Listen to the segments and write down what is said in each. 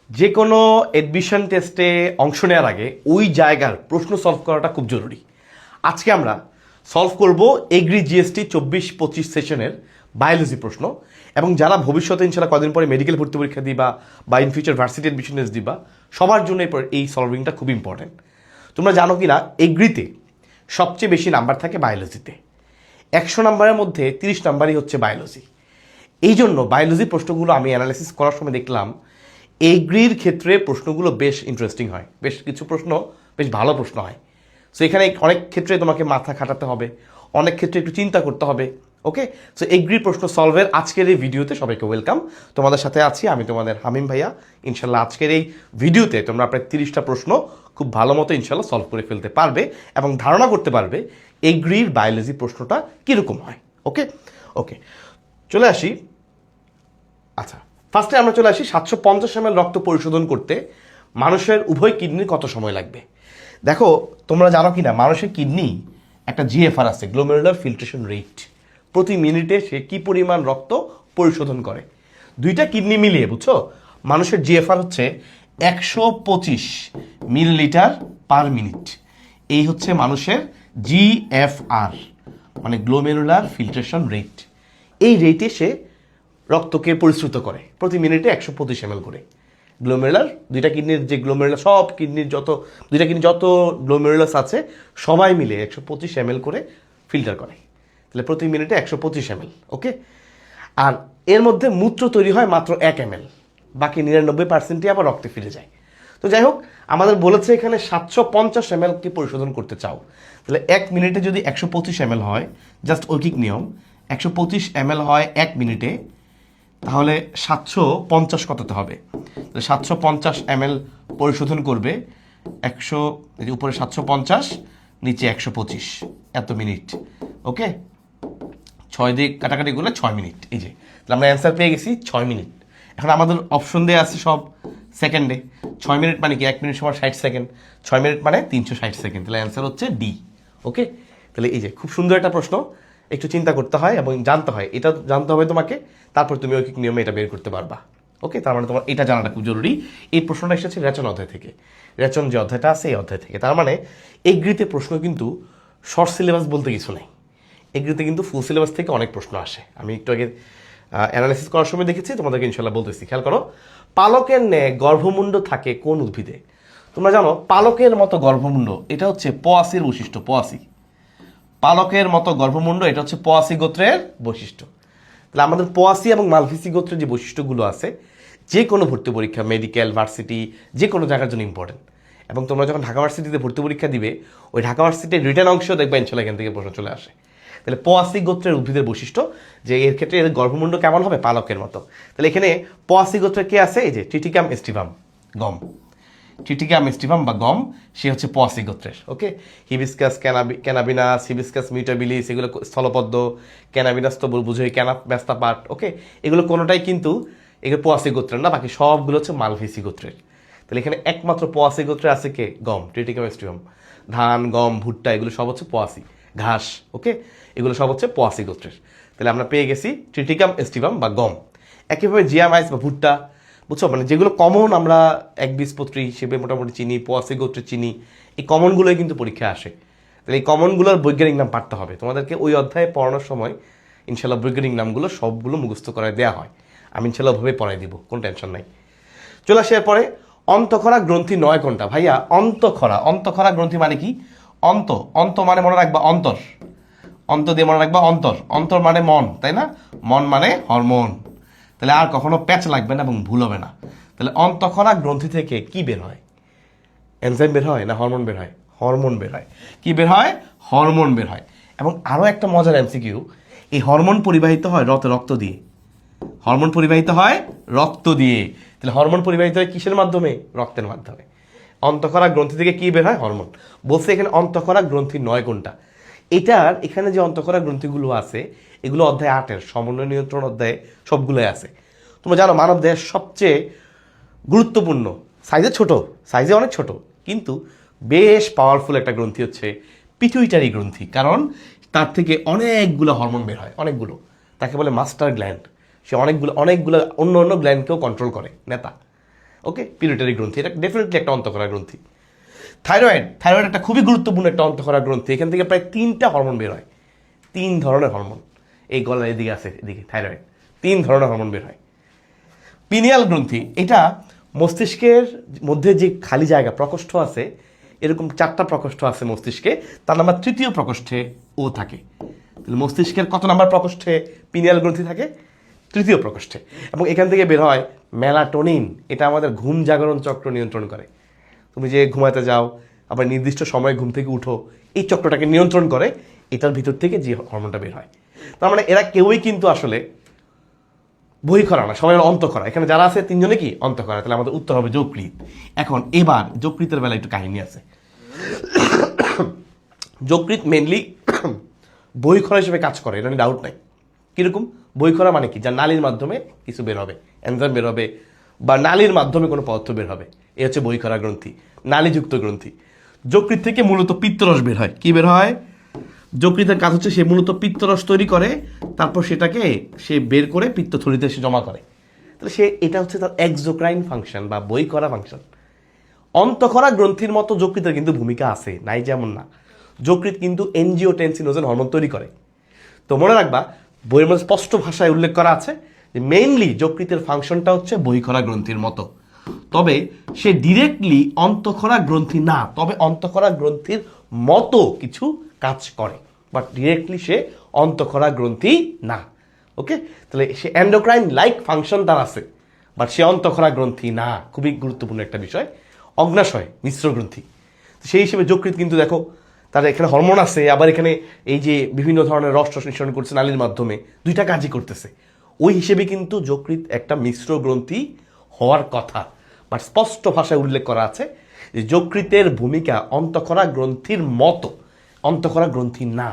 যে কোনো অ্যাডমিশন টেস্টে অংশ নেওয়ার আগে ওই জায়গার প্রশ্ন সলভ করাটা খুব জরুরি। আজকে আমরা সলভ করব এগ্রি জিএসটি 24-25 সেশনের বায়োলজি প্রশ্ন, এবং যারা ভবিষ্যতে ইনশাল্লাহ কদিন পরে মেডিকেল ভর্তি পরীক্ষা দিবা বা in future varsity admission test দিবা, সবার জন্য এই সলভিংটা খুব ইম্পর্টেন্ট। তোমরা জানো কি না, এগ্রিতে সবচেয়ে বেশি নাম্বার থাকে বায়োলজিতে। 100 নাম্বারের মধ্যে 30 নাম্বারই হচ্ছে বায়োলজি। এই জন্য বায়োলজি প্রশ্নগুলো আমি অ্যানালাইসিস করার সময় দেখলাম এগ্রির ক্ষেত্রে প্রশ্নগুলো বেশ ইন্টারেস্টিং হয়, বেশ কিছু প্রশ্ন বেশ ভালো প্রশ্ন হয়। সো এখানে অনেক ক্ষেত্রে তোমাকে মাথা খাটাতে হবে, অনেক ক্ষেত্রে একটু চিন্তা করতে হবে। ওকে, সো এগ্রির প্রশ্ন সলভের আজকের এই ভিডিওতে সবাইকে ওয়েলকাম। তোমাদের সাথে আছি আমি, তোমাদের হামিম ভাইয়া। ইনশাল্লাহ আজকের এই ভিডিওতে তোমরা প্রায় 30টা প্রশ্ন খুব ভালো মতো ইনশাল্লাহ সলভ করে ফেলতে পারবে এবং ধারণা করতে পারবে এগ্রির বায়োলজি প্রশ্নটা কীরকম হয়। ওকে ওকে, চলে আসি। আচ্ছা, ফার্স্টে আমরা চলে আসি 750 ml রক্ত পরিশোধন করতে মানুষের উভয় কিডনির কত সময় লাগবে। দেখো, তোমরা জানো কি না, মানুষের কিডনি একটা জিএফআর আছে, গ্লোমেরুলার ফিল্ট্রেশন রেট। প্রতি মিনিটে সে কি পরিমাণ রক্ত পরিশোধন করে। দুইটা কিডনি মিলিয়ে, বুঝছো, মানুষের জিএফআর হচ্ছে 125 মিলিলিটার পার মিনিট। এই হচ্ছে মানুষের জিএফআর, মানে গ্লোমেরুলার ফিল্ট্রেশন রেট। এই রেটে সে রক্তকে পরিশ্রুত করে প্রতি মিনিটে 125 ml করে। গ্লোমেরুলার দুইটা কিডনির যে গ্লোমেরুলার, সব কিডনির দুইটা কিডনি যত গ্লোমেরুলাস আছে সবাই মিলে 125 ml করে ফিল্টার করে। তাহলে প্রতি মিনিটে 125 ml। ওকে, আর এর মধ্যে মূত্র তৈরি হয় মাত্র 1 ml, বাকি 99%ই আবার রক্তে ফিরে যায়। তো যাই হোক, আমাদের বলেছে এখানে 750 ml কি পরিশোধন করতে চাও, তাহলে 1 মিনিটে যদি 125 ml হয়, জাস্ট ঐকিক নিয়ম, 125 ml হয় 1 মিনিটে, তাহলে 750 কততে হবে? 750 ml পরিশোধন করবে 100, উপরে 750, নিচে 125, এত মিনিট। ওকে, 6 দিয়ে কাটাকাটি করলে 6 মিনিট। এই যে, তাহলে আমরা অ্যান্সার পেয়ে গেছি 6 মিনিট। এখন আমাদের অপশন দেওয়া আছে সব সেকেন্ডে। 6 মিনিট মানে কি? 1 মিনিট সমান 60 সেকেন্ড, 6 মিনিট মানে 360 সেকেন্ড। তাহলে অ্যান্সার হচ্ছে ডি। ওকে, তাহলে এই যে খুব সুন্দর একটা প্রশ্ন, একটু চিন্তা করতে হয় এবং জানতে হয়, এটা জানতে হবে তোমাকে, তারপর তুমি ঐকিক নিয়মে এটা বের করতে পারবা। ওকে, তার মানে তোমার এটা জানাটা খুব জরুরি। এই প্রশ্নটা এসেছে রেচন অধ্যায় থেকে, রেচন যে অধ্যায়টা আছে এই অধ্যায় থেকে। তার মানে এগ্রিতে প্রশ্ন কিন্তু শর্ট সিলেবাস বলতে কিছু নেই, এগ্রিতে কিন্তু ফুল সিলেবাস থেকে অনেক প্রশ্ন আসে। আমি একটু আগে অ্যানালাইসিস করার সময় দেখেছি, তোমাদেরকে ইনশাল্লাহ বলতেছি। খেয়াল করো, পালকের ন্যায় গর্ভমুণ্ড থাকে কোন উদ্ভিদে? তোমরা জানো পালকের মতো গর্ভমুণ্ড, এটা হচ্ছে পোয়াসির বৈশিষ্ট্য। পোয়াসি, পালকের মতো গর্ভমুণ্ড, এটা হচ্ছে পোয়াসি গোত্রের বৈশিষ্ট্য। তাহলে আমাদের পোয়াসি এবং মালভিসি গোত্রের যে বৈশিষ্ট্যগুলো আছে, যে কোনো ভর্তি পরীক্ষা, মেডিকেল, ভার্সিটি, যে কোনো জায়গার জন্য ইম্পর্টেন্ট। এবং তোমরা যখন ঢাকা ভার্সিটিতে ভর্তি পরীক্ষা দিবে, ওই ঢাকা ভার্সিটির রিটার্ন অংশ দেখবে ইনশাল্লাহ এখান থেকে প্রশ্ন চলে আসে। তাহলে পোয়াসি গোত্রের উদ্ভিদের বৈশিষ্ট্য যে এর ক্ষেত্রে এর গর্ভমুণ্ড কেমন হবে? পালকের মতো। তাহলে এখানে পোয়াসি গোত্রের কে আছে? এই যে ট্রিটিকাম এস্টিভাম, গম। ট্রিটিকাম এস্টিভাম বা গম, সে হচ্ছে পোয়াসি গোত্রের। ওকে, হিবিস্কাস ক্যানাবিনাস, হিবিস্কাস মিউটাবিলিস, এগুলো স্থলপদ্ম। ক্যানাবিনাস তো বুঝোই, ক্যানাব্যাস্তা পাট। ওকে, এগুলো কোনোটাই কিন্তু এগুলো পোয়াসি গোত্রের না, বাকি সবগুলো হচ্ছে মালভিসি গোত্রের। তাহলে এখানে একমাত্র পোয়াসি গোত্রে আছে কে? গম, ট্রিটিকাম এস্টিভাম। ধান, গম, ভুট্টা, এগুলো সব হচ্ছে পোয়াসি। ঘাস, ওকে, এগুলো সব হচ্ছে পোয়াসি গোত্রের। তাহলে আমরা পেয়ে গেছি ট্রিটিকাম এস্টিভাম বা গম। একইভাবে জিয়ামাইস বা ভুট্টা, বুঝছো, মানে যেগুলো কমন আমরা একবীজপত্রী হিসেবে মোটামুটি চিনি, পোয়াসি গোত্রে চিনি, এই কমনগুলোই কিন্তু পরীক্ষায় আসে। তাহলে এই কমনগুলোর বৈজ্ঞানিক নাম পাঠতে হবে তোমাদেরকে। ওই অধ্যায়ে পড়ানোর সময় ইনশাল্লাহ বৈজ্ঞানিক নামগুলো সবগুলো মুখস্থ করায় দেওয়া হয়, আমি ইনশাল্লাহ ওভাবে পড়াই দিব, কোনো টেনশন নাই। চলে আসে এরপরে, অন্তঃক্ষরা গ্রন্থি 9 কোনটা? ভাইয়া, অন্তঃক্ষরা গ্রন্থি মানে কি? অন্ত মানে মনে রাখবা অন্তর, অন্ত দিয়ে মনে রাখবা অন্তর। অন্তর মানে মন, তাই না? মন মানে হরমোন। তাহলে আর কখনো প্যাচ লাগবে না এবং ভুল হবে না। তাহলে অন্তঃক্ষরা গ্রন্থি থেকে কি বের হয়? এনজাইম বের হয় না হরমোন বের হয়? হরমোন বের হয়। কি বের হয়? হরমোন বের হয়। এবং আরও একটা মজার এমসিকিউ, এই হরমোন পরিবাহিত হয় রক্ত দিয়ে। হরমোন পরিবাহিত হয় রক্ত দিয়ে। তাহলে হরমোন পরিবাহিত হয় কিসের মাধ্যমে? রক্তের মাধ্যমে। অন্তঃক্ষরা গ্রন্থি থেকে কি বের হয়? হরমোন। বলছে এখানে অন্তঃক্ষরা গ্রন্থি 9 কোনটা। এটার এখানে যে অন্তঃক্ষরা গ্রন্থিগুলো আছে, এগুলো অধ্যায় 8-এর সমন্বয় নিয়ন্ত্রণ অধ্যায়ে সবগুলোই আছে। তোমরা জানো মানব দেহের সবচেয়ে গুরুত্বপূর্ণ, সাইজে অনেক ছোট, কিন্তু বেশ পাওয়ারফুল একটা গ্রন্থি হচ্ছে পিটুইটারি গ্রন্থি। কারণ তার থেকে অনেকগুলো হরমোন বের হয়, অনেকগুলো। তাকে বলে মাস্টার গ্ল্যান্ড। সে অনেকগুলো অন্য গ্ল্যান্ডকেও কন্ট্রোল করে, নেতা। ওকে, পিউরিটারি গ্রন্থি, এটা ডেফিনেটলি একটা অন্তঃকরা গ্রন্থি। থাইরয়েড, থাইরয়েড একটা খুবই গুরুত্বপূর্ণ একটা অন্তঃকরা গ্রন্থি। এখান থেকে প্রায় 3টা হরমোন বের হয়, 3 ধরনের হরমোন। এই গলার এদিকে আছে, এদিকে থাইরয়েড, 3 ধরনের হরমোন বের হয়। পিনিয়াল গ্রন্থি, এটা মস্তিষ্কের মধ্যে যে খালি জায়গা প্রকোষ্ঠ আছে, এরকম 4টা প্রকোষ্ঠ আছে মস্তিষ্কে, তার নাম্বার 3য় প্রকোষ্ঠে ও থাকে। তাহলে মস্তিষ্কের কত নাম্বার প্রকোষ্ঠে পিনিয়াল গ্রন্থি থাকে? 3য় প্রকোষ্ঠে। এবং এখান থেকে বের হয় মেলাটোনিন, এটা আমাদের ঘুম জাগরণ চক্র নিয়ন্ত্রণ করে। তুমি যে ঘুমাতে যাও, আবার নির্দিষ্ট সময়ে ঘুম থেকে উঠো, এই চক্রটাকে নিয়ন্ত্রণ করে এটার ভিতর থেকে যে হরমোনটা বের হয়। তার মানে এরা কেউই কিন্তু আসলে বহিঃখরা না, সবাই অন্তঃখরা। এখানে যারা আছে 3 জনে কি অন্তঃখরা। তাহলে আমাদের উত্তর হবে যকৃৎ। এখন এবার যকৃতের বেলা একটু কাহিনী আছে। যকৃৎ মেনলি বহিঃখরা হিসেবে কাজ করে, এটা নিয়ে ডাউট নাই। কিরকম বহিঃখরা মানে কি? যা নালীর মাধ্যমে কিছু বের হবে, এনজাইম বের হবে, বা নালীর মাধ্যমে কোনো পদার্থ বের হবে, এ হচ্ছে বহিঃখরা গ্রন্থি, নালীযুক্ত গ্রন্থি। যকৃৎ থেকে মূলত পিত্তরস বের হয়। কি বের হয়? যকৃতের কাজ হচ্ছে সে মূলত পিত্তরস তৈরি করে, তারপর সেটাকে সে বের করে পিত্তথলিতে সে জমা করে। তাহলে সে এটা হচ্ছে তার এক্সোক্রাইন ফাংশন বা বহিঃখরা ফাংশন। অন্তঃখরা গ্রন্থির মতো যকৃতের কিন্তু ভূমিকা আছে, নাই যেমন না। যকৃৎ কিন্তু এনজিওটেনসিনোজেন হরমোন তৈরি করে। তো মনে রাখবা, বইয়ের মধ্যে স্পষ্ট ভাষায় উল্লেখ করা আছে যে মেইনলি যকৃতের ফাংশনটা হচ্ছে বহিঃখরা গ্রন্থির মতো। তবে সে ডিরেক্টলি অন্তঃখরা গ্রন্থি না, তবে অন্তঃখরা গ্রন্থির মতো কিছু কাজ করে, বাট ডিরেক্টলি সে অন্তঃখরা গ্রন্থি না। ওকে, তাহলে সে এন্ডোক্রাইন লাইক ফাংশন তার আছে, বাট সে অন্তঃখরা গ্রন্থি না। খুবই গুরুত্বপূর্ণ একটা বিষয়। অগ্নাশয় মিশ্র গ্রন্থি, সেই হিসেবে যকৃৎ কিন্তু দেখো তার এখানে হরমোন আছে, আবার এখানে এই যে বিভিন্ন ধরনের রস নিঃসরণ করছে নালীর মাধ্যমে, 2টা কাজই করতেছে। ওই হিসেবে কিন্তু যকৃৎ একটা মিশ্র গ্রন্থি হওয়ার কথা, বাট স্পষ্ট ভাষায় উল্লেখ করা আছে যে যকৃতের ভূমিকা অন্তঃখরা গ্রন্থির মতো, অন্তঃখরা গ্রন্থি না।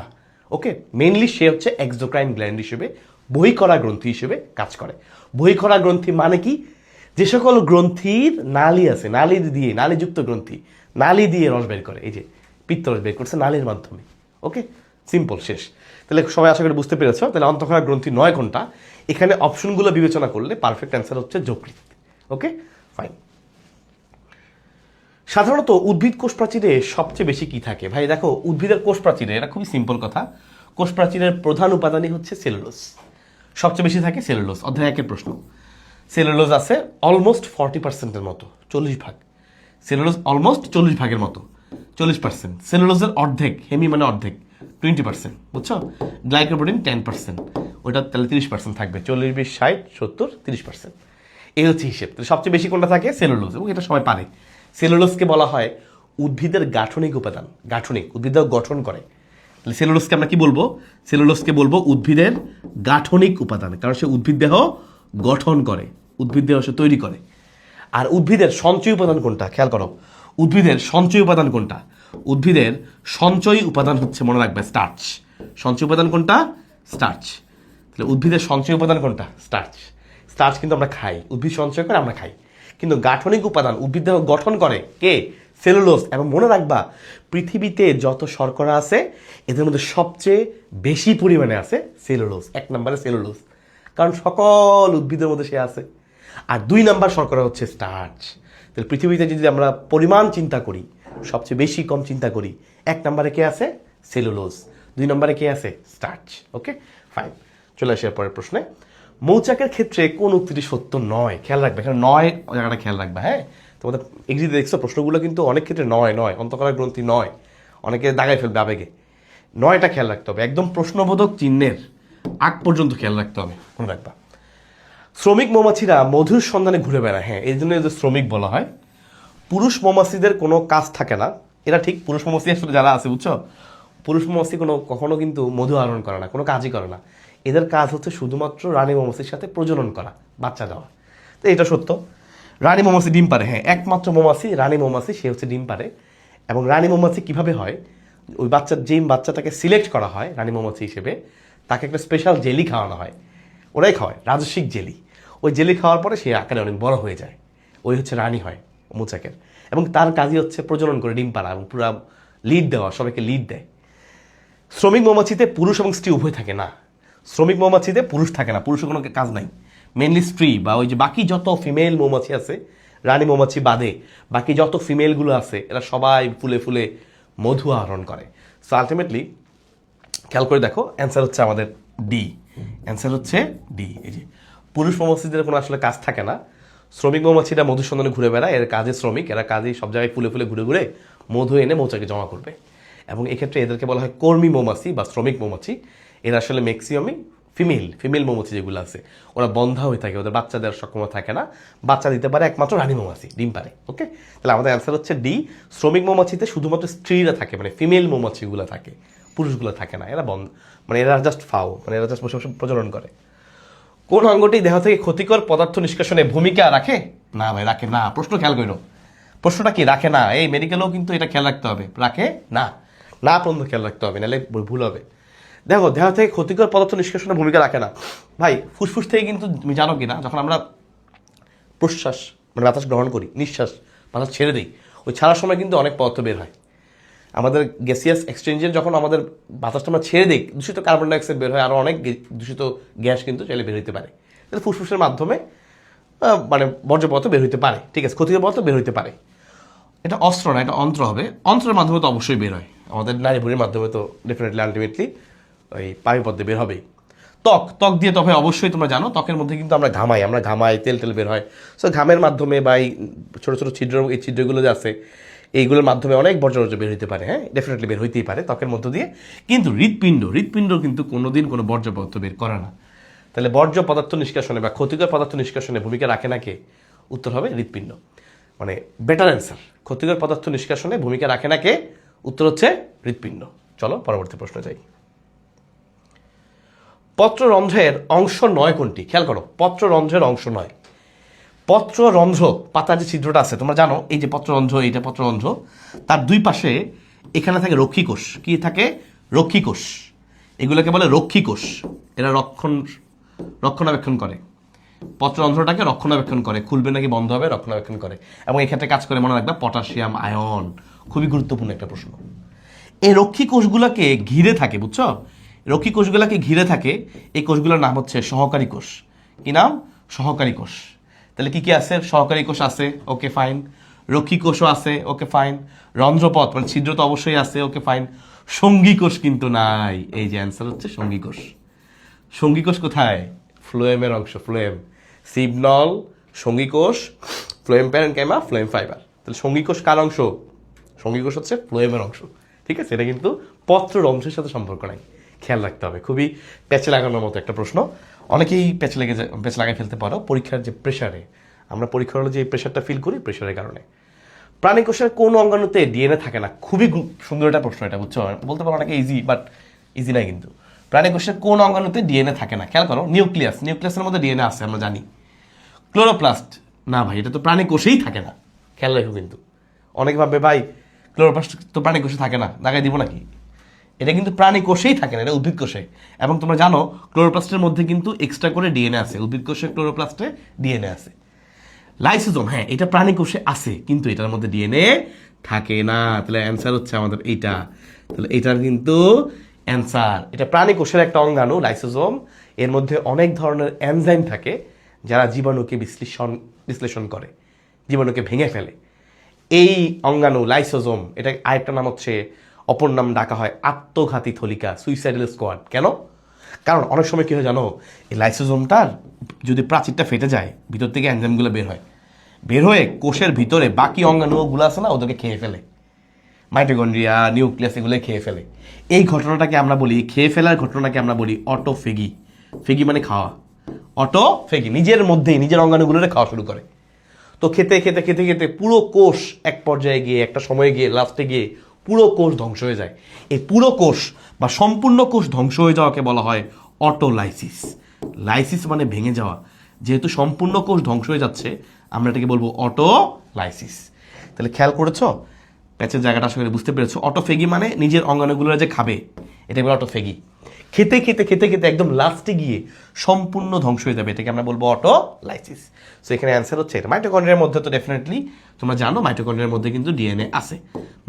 ওকে, মেইনলি সে হচ্ছে এক্সোক্রাইন গ্ল্যান্ড হিসেবে, বহিঃখরা গ্রন্থি হিসেবে কাজ করে। বহিঃখরা গ্রন্থি মানে কি? যে সকল গ্রন্থির নালী আছে, নালী দিয়ে, নালীযুক্ত গ্রন্থি নালী দিয়ে রস বের করে, এই যে পিত্তরস বের করছে নালীর মাধ্যমে। ওকে, সিম্পল, শেষ। তাহলে সবাই আশা করি বুঝতে পেরেছ। তাহলে অন্তঃখরা গ্রন্থি 9 কোনটা? এখানে অপশনগুলো বিবেচনা করলে পারফেক্ট অ্যান্সার হচ্ছে যকৃৎ। ওকে, ফাইন। সাধারণত উদ্ভিদ কোষ প্রাচীরে সবচেয়ে বেশি কি থাকে? ভাই দেখো, উদ্ভিদের কোষ প্রাচীরে, এটা খুবই সিম্পল কথা, কোষ প্রাচীরের প্রধান উপাদানই হচ্ছে সেলুলোজ। সবচেয়ে বেশি থাকে সেলুলোজ। অধ্যায় 1-এর প্রশ্ন। সেলুলোজ আছে অলমোস্ট 40%-এর মতো, 40 ভাগ। সেলুলোজ অলমোস্ট 40 ভাগের মতো, 40%। সেলুলোজের অর্ধেক, হেমি মানে অর্ধেক, 20%, বুঝছো? গ্লাইকোপ্রোটিন 10%, ওটা তাহলে 30% থাকবে। 40, 20, 60, 70, 30%, এই হচ্ছে হিসেব। তাহলে সবচেয়ে বেশি কোনটা থাকে? সেলুলোজ। এবং এটা সবাই পারে। সেলুলোজকে বলা হয় উদ্ভিদের গাঠনিক উপাদান। গাঠনিক, উদ্ভিদ গঠন করে। তাহলে সেলুলোজকে আমরা কি বলবো? সেলুলোজকে বলবো উদ্ভিদের গাঠনিক উপাদান, কারণ সে উদ্ভিদ দেহ গঠন করে, উদ্ভিদ দেহ সে তৈরি করে। আর উদ্ভিদের সঞ্চয় উপাদান কোনটা? খেয়াল করো, উদ্ভিদের সঞ্চয় উপাদান কোনটা? উদ্ভিদের সঞ্চয় উপাদান হচ্ছে, মনে রাখবে, স্টার্চ। সঞ্চয় উপাদান কোনটা? স্টার্চ। তাহলে উদ্ভিদের সঞ্চয় উপাদান কোনটা? স্টার্চ। স্টার্চ কিন্তু আমরা খাই, উদ্ভিদ সঞ্চয় করে, আমরা খাই। কিন্তু গাঠনিক উপাদান উদ্ভিদ দেহ গঠন করে কে? সেলুলোজ। এবং মনে রাখবা, পৃথিবীতে যত শর্করা আছে এদের মধ্যে সবচেয়ে বেশি পরিমাণে আছে সেলুলোজ। 1 নম্বরে সেলুলোজ, কারণ সকল উদ্ভিদের মধ্যে সে আছে। আর 2 নাম্বার শর্করা হচ্ছে স্টার্চ। তাহলে পৃথিবীতে যদি আমরা পরিমাণ চিন্তা করি, সবচেয়ে বেশি কম চিন্তা করি, 1 নম্বরে কে আছে? সেলুলোজ। 2 নম্বরে কে আছে? স্টার্চ। ওকে, ফাইন। চলে আসি পরের প্রশ্নে। মৌচাকের ক্ষেত্রে কোন উক্তিটি সত্য নয়? খেয়াল রাখবে, এখানে 9 জায়গাটা খেয়াল রাখবে। হ্যাঁ, তোমাদের এগ্রিতে দেখছো প্রশ্নগুলো কিন্তু অনেক ক্ষেত্রে 9 অন্তঃকরা গ্রন্থি 9, অনেকে দাগাই ফেলবে আবেগে। 9টা খেয়াল রাখতে হবে, একদম প্রশ্নবোধক চিহ্নের আগ পর্যন্ত খেয়াল রাখতে হবে, মনে রাখবা। শ্রমিক মৌমাছিরা মধুর সন্ধানে ঘুরে বেড়ায়। হ্যাঁ, এই জন্য যে শ্রমিক বলা হয়। পুরুষ মৌমাছিদের কোনো কাজ থাকে না, এটা ঠিক। পুরুষ মৌমাছি আসলে যারা আছে, বুঝছো, পুরুষ মৌমাছি কখনো কিন্তু মধু আহরণ করে না, কোনো কাজই করে না। এদের কাজ হচ্ছে শুধুমাত্র রানী মৌমাছির সাথে প্রজনন করা, বাচ্চা দেওয়া। তো এটা সত্য। রানী মৌমাছি ডিম পারে। হ্যাঁ, একমাত্র মৌমাছি রানী মৌমাছি, সে হচ্ছে ডিম পারে। এবং রানী মৌমাছি কিভাবে হয়? ওই যেই বাচ্চাটাকে সিলেক্ট করা হয় রানী মৌমাছি হিসেবে, তাকে একটা স্পেশাল জেলি খাওয়ানো হয়। ওরাই খাওয়ায়, রাজস্বিক জেলি। ওই জেলি খাওয়ার পরে সে আকারে অনেক বড় হয়ে যায়, ওই হচ্ছে রানী হয় মৌচাকের। এবং তার কাজই হচ্ছে প্রজনন করে ডিম পাড়া এবং পুরো লিড দেওয়া, সবাইকে লিড দেয়। শ্রমিক মৌমাছিতে পুরুষ এবং স্ত্রী উভয় থাকে না। শ্রমিক মৌমাছিতে পুরুষ থাকে না, পুরুষের কোনো কাজ নাই। মেনলি স্ত্রী বা ওই যে বাকি যত ফিমেল মৌমাছি আছে, রানী মৌমাছি বাদে বাকি যত ফিমেলগুলো আছে এরা সবাই ফুলে ফুলে মধু আহরণ করে। সো আলটিমেটলি খেয়াল করে দেখো, অ্যান্সার হচ্ছে আমাদের ডি। অ্যান্সার হচ্ছে ডি। এই যে পুরুষ মৌমাছিদের কোনো আসলে কাজ থাকে না, শ্রমিক মৌমাছিরা মধুর সন্ধানে ঘুরে বেড়ায়, এর কাজে শ্রমিক, এরা কাজেই সব জায়গায় ফুলে ফুলে ঘুরে ঘুরে মধু এনে মৌচাকে জমা করবে। এবং এক্ষেত্রে এদেরকে বলা হয় কর্মী মৌমাছি বা শ্রমিক মৌমাছি। এরা আসলে ম্যাক্সিমামই ফিমেল মৌমাছি যেগুলো আছে ওরা বন্ধা হয়ে থাকে, ওদের বাচ্চা দেওয়ার সক্ষমতা থাকে না, বাচ্চা দিতে পারে একমাত্র রানী মৌমাছি, ডিম পারে। ওকে, তাহলে আমাদের অ্যান্সার হচ্ছে ডি। শ্রমিক মৌমাছিতে শুধুমাত্র স্ত্রীরা থাকে, মানে ফিমেল মৌমাছিগুলো থাকে, পুরুষগুলো থাকে না, এরা মানে এরা জাস্ট মানে এরা জাস্ট বসে বসে প্রজনন করে। কোন অঙ্গটি দেহ থেকে ক্ষতিকর পদার্থ নিষ্কাশনে ভূমিকা রাখে? না ভাই, রাখে না। প্রশ্ন খেয়াল করো, প্রশ্নটা কি? রাখে না। এই মেডিকেলেও কিন্তু এটা খেয়াল রাখতে হবে, রাখে না, না পর্যন্ত খেয়াল রাখতে হবে, নাহলে ভুল হবে। দেখো, দেহ থেকে ক্ষতিকর পদার্থ নিষ্কাশনে ভূমিকা রাখে না। ভাই ফুসফুস থেকে কিন্তু তুমি জানো কি না, যখন আমরা প্রশ্বাস মানে বাতাস গ্রহণ করি, নিঃশ্বাস বাতাস ছেড়ে দিই, ওই ছাড়ার সময় কিন্তু অনেক পদার্থ বের হয়। আমাদের গ্যাসিয়াস এক্সচেঞ্জের যখন আমাদের বাতাসটা আমরা ছেড়ে দিই, দূষিত কার্বন ডাইঅক্সাইড বের হয়, আরও অনেক দূষিত গ্যাস কিন্তু চাইলে বের হইতে পারে। তাহলে ফুসফুসের মাধ্যমে মানে বর্জ্য পদার্থ বের হইতে পারে, ঠিক আছে, ক্ষতিকর পদার্থ বের হইতে পারে। এটা অস্ত্র না, এটা অন্ত্র হবে। অন্ত্রের মাধ্যমে তো অবশ্যই বের হয়, আমাদের নারী ভুঁড়ির মাধ্যমে তো ডেফিনেটলি আলটিমেটলি ওই পায়ুপথে বের হবেই। ত্বক দিয়ে তো ভাই অবশ্যই তোমরা জানো, ত্বকের মধ্যে কিন্তু আমরা ঘামাই, তেল বের হয়। সো ঘামের মাধ্যমে বা এই ছোটো ছোটো ছিদ্র, এই ছিদ্রগুলো যে আছে এইগুলোর মাধ্যমে অনেক বর্জ্য বের হইতে পারে। হ্যাঁ, ডেফিনেটলি বের হইতেই পারে ত্বকের মধ্য দিয়ে। কিন্তু হৃৎপিণ্ড কিন্তু কোনোদিন কোনো বর্জ্য পদার্থ বের করে না। তাহলে বর্জ্য পদার্থ নিষ্কাশনে বা ক্ষতিকর পদার্থ নিষ্কাশনে ভূমিকা রাখে না কে? উত্তর হবে হৃৎপিণ্ড। মানে বেটার অ্যান্সার, ক্ষতিকর পদার্থ নিষ্কাশনে ভূমিকা রাখে না কে? উত্তর হচ্ছে হৃৎপিণ্ড। চলো পরবর্তী প্রশ্ন যাই। পত্ররন্ধ্রের অংশ নয় কোনটি? খেয়াল করো, পত্ররন্ধ্রের অংশ নয়। পত্ররন্ধ্র, পাতার যে ছিদ্রটা আছে তোমরা জানো, এই যে পত্ররন্ধ্র, এইটা পত্ররন্ধ্র, তার দুই পাশে এখানে থাকে রক্ষীকোষ। কি থাকে? রক্ষীকোষ। এগুলোকে বলে রক্ষীকোষ। এরা রক্ষণাবেক্ষণ করে, পত্ররন্ধ্রটাকে রক্ষণাবেক্ষণ করে, খুলবে নাকি বন্ধ হবে রক্ষণাবেক্ষণ করে। এবং এক্ষেত্রে কাজ করে, মনে রাখবে, পটাশিয়াম আয়ন। খুবই গুরুত্বপূর্ণ একটা প্রশ্ন। এই রক্ষী কোষগুলোকে ঘিরে থাকে, বুঝছো? রক্ষী কোষগুলোকে ঘিরে থাকে এই কোষগুলোর নাম হচ্ছে সহকারী কোষ। কি নাম? সহকারী কোষ। তাহলে কি কি আছে? সহকারী কোষ আছে, ওকে ফাইন। রক্ষী কোষও আছে, ওকে ফাইন। রন্ধ্রপথ মানে ছিদ্র তো অবশ্যই আছে, ওকে ফাইন। সঙ্গী কোষ কিন্তু নাই। এই যে অ্যান্সার হচ্ছে সঙ্গী কোষ। সঙ্গী কোষ কোথায়? ফ্লোয়েমের অংশ, ফ্লোয়েম। সিগনল, সঙ্গী কোষ, ফ্লোয়েম প্যারেনকাইমা, ফ্লোয়েম ফাইবার। তাহলে সঙ্গী কোষ কার অংশ? সঙ্গী কোষ হচ্ছে ফ্লোয়েমের অংশ, ঠিক আছে? এটা কিন্তু পত্ররন্ধ্রের সাথে সম্পর্ক নাই, খেয়াল রাখতে হবে। খুবই প্যাচে লাগানোর মতো একটা প্রশ্ন। অনেকেই প্যাচ লাগাই ফেলতে পারো পরীক্ষার যে প্রেশারে। আমরা পরীক্ষার হলে যে প্রেশারটা ফিল করি, প্রেশারের কারণে। প্রাণী কোষের কোন অঙ্গাণুতে ডিএনএ থাকে না? খুবই সুন্দর একটা প্রশ্ন এটা, বুঝছো? বলতে পারো অনেকে ইজি, বাট ইজি নাই কিন্তু। প্রাণী কোষের কোন অঙ্গাণুতে ডিএনএ থাকে না? খেয়াল করো, নিউক্লিয়াসের মধ্যে ডিএনএ আছে, আমরা জানি। ক্লোরোপ্লাস্ট, না ভাই, এটা তো প্রাণী কোষেই থাকে না। খেয়াল রাখো কিন্তু, অনেক ভাববে ভাই ক্লোরোপ্লাস্ট তো প্রাণী কোষে থাকে না, লাগাই দিব নাকি? এটা কিন্তু প্রাণী কোষেই থাকে না, এটা উদ্ভিদ কোষে। এবং তোমরা জানো ক্লোরোপ্লাস্টের মধ্যে কিন্তু এক্সট্রা করে ডিএনএ আছে, উদ্ভিদ কোষে ক্লোরোপ্লাস্টে ডিএনএ আছে। লাইসোজোম, হ্যাঁ, এটা প্রাণী কোষে আছে, কিন্তু এটার মধ্যে ডিএনএ থাকে না। তাহলে অ্যান্সার হচ্ছে আমাদের এইটা। তাহলে এটার কিন্তু অ্যান্সার, এটা প্রাণী কোষের একটা অঙ্গাণু লাইসোজোম। এর মধ্যে অনেক ধরনের এনজাইম থাকে যারা জীবাণুকে বিশ্লেষণ করে, জীবাণুকে ভেঙে ফেলে। এই অঙ্গাণু লাইসোজোম, এটা আরেকটা নাম হচ্ছে, অপর নাম ডাকা হয় আত্মঘাতী থলিকা, সুইসাইডাল স্কোয়াড। কেন? কারণ অনেক সময় কী হয় জানো, এই লাইসোজোমটার যদি প্রাচীরটা ফেটে যায়, ভিতর থেকে এনজাইমগুলো বের হয়ে কোষের ভিতরে বাকি অঙ্গাণুগুলো আছে না, ওদেরকে খেয়ে ফেলে। মাইটোকন্ড্রিয়া, নিউক্লিয়াস, এগুলো খেয়ে ফেলে। এই ঘটনাটাকে আমরা বলি, খেয়ে ফেলার ঘটনাটাকে আমরা বলি অটোফেগি। ফেগি মানে খাওয়া, অটোফেগি, নিজের মধ্যেই নিজের অঙ্গাণুগুলোরে খাওয়া শুরু করে। তো খেতে খেতে খেতে খেতে পুরো কোষ এক পর্যায়ে গিয়ে, একটা সময়ে গিয়ে, লাস্টে গিয়ে পুরো কোষ ধ্বংস হয়ে যায়। এই পুরো কোষ বা সম্পূর্ণ কোষ ধ্বংস হয়ে যাওয়াকে বলা হয় অটোলাইসিস। লাইসিস মানে ভেঙে যাওয়া। যেহেতু সম্পূর্ণ কোষ ধ্বংস হয়ে যাচ্ছে, আমরা এটাকে বলবো অটোলাইসিস। তাহলে খেয়াল করেছো প্যাচের জায়গাটা, আসলে বুঝতে পেরেছো? অটোফেগি মানে নিজের অঙ্গাণুগুলো যে খাবে, এটা বলে অটোফেগি। খেতে খেতে খেতে খেতে একদম লাস্টে গিয়ে সম্পূর্ণ ধ্বংস হয়ে যাবে, এটাকে আমরা বলবো অটোলাইসিস। সো এখানে অ্যান্সার হচ্ছে এটা। মাইটোকন্ড্রিয়ার মধ্যে তো ডেফিনেটলি তোমরা জানো, মাইটোকন্ড্রিয়ার মধ্যে কিন্তু ডিএনএ আছে।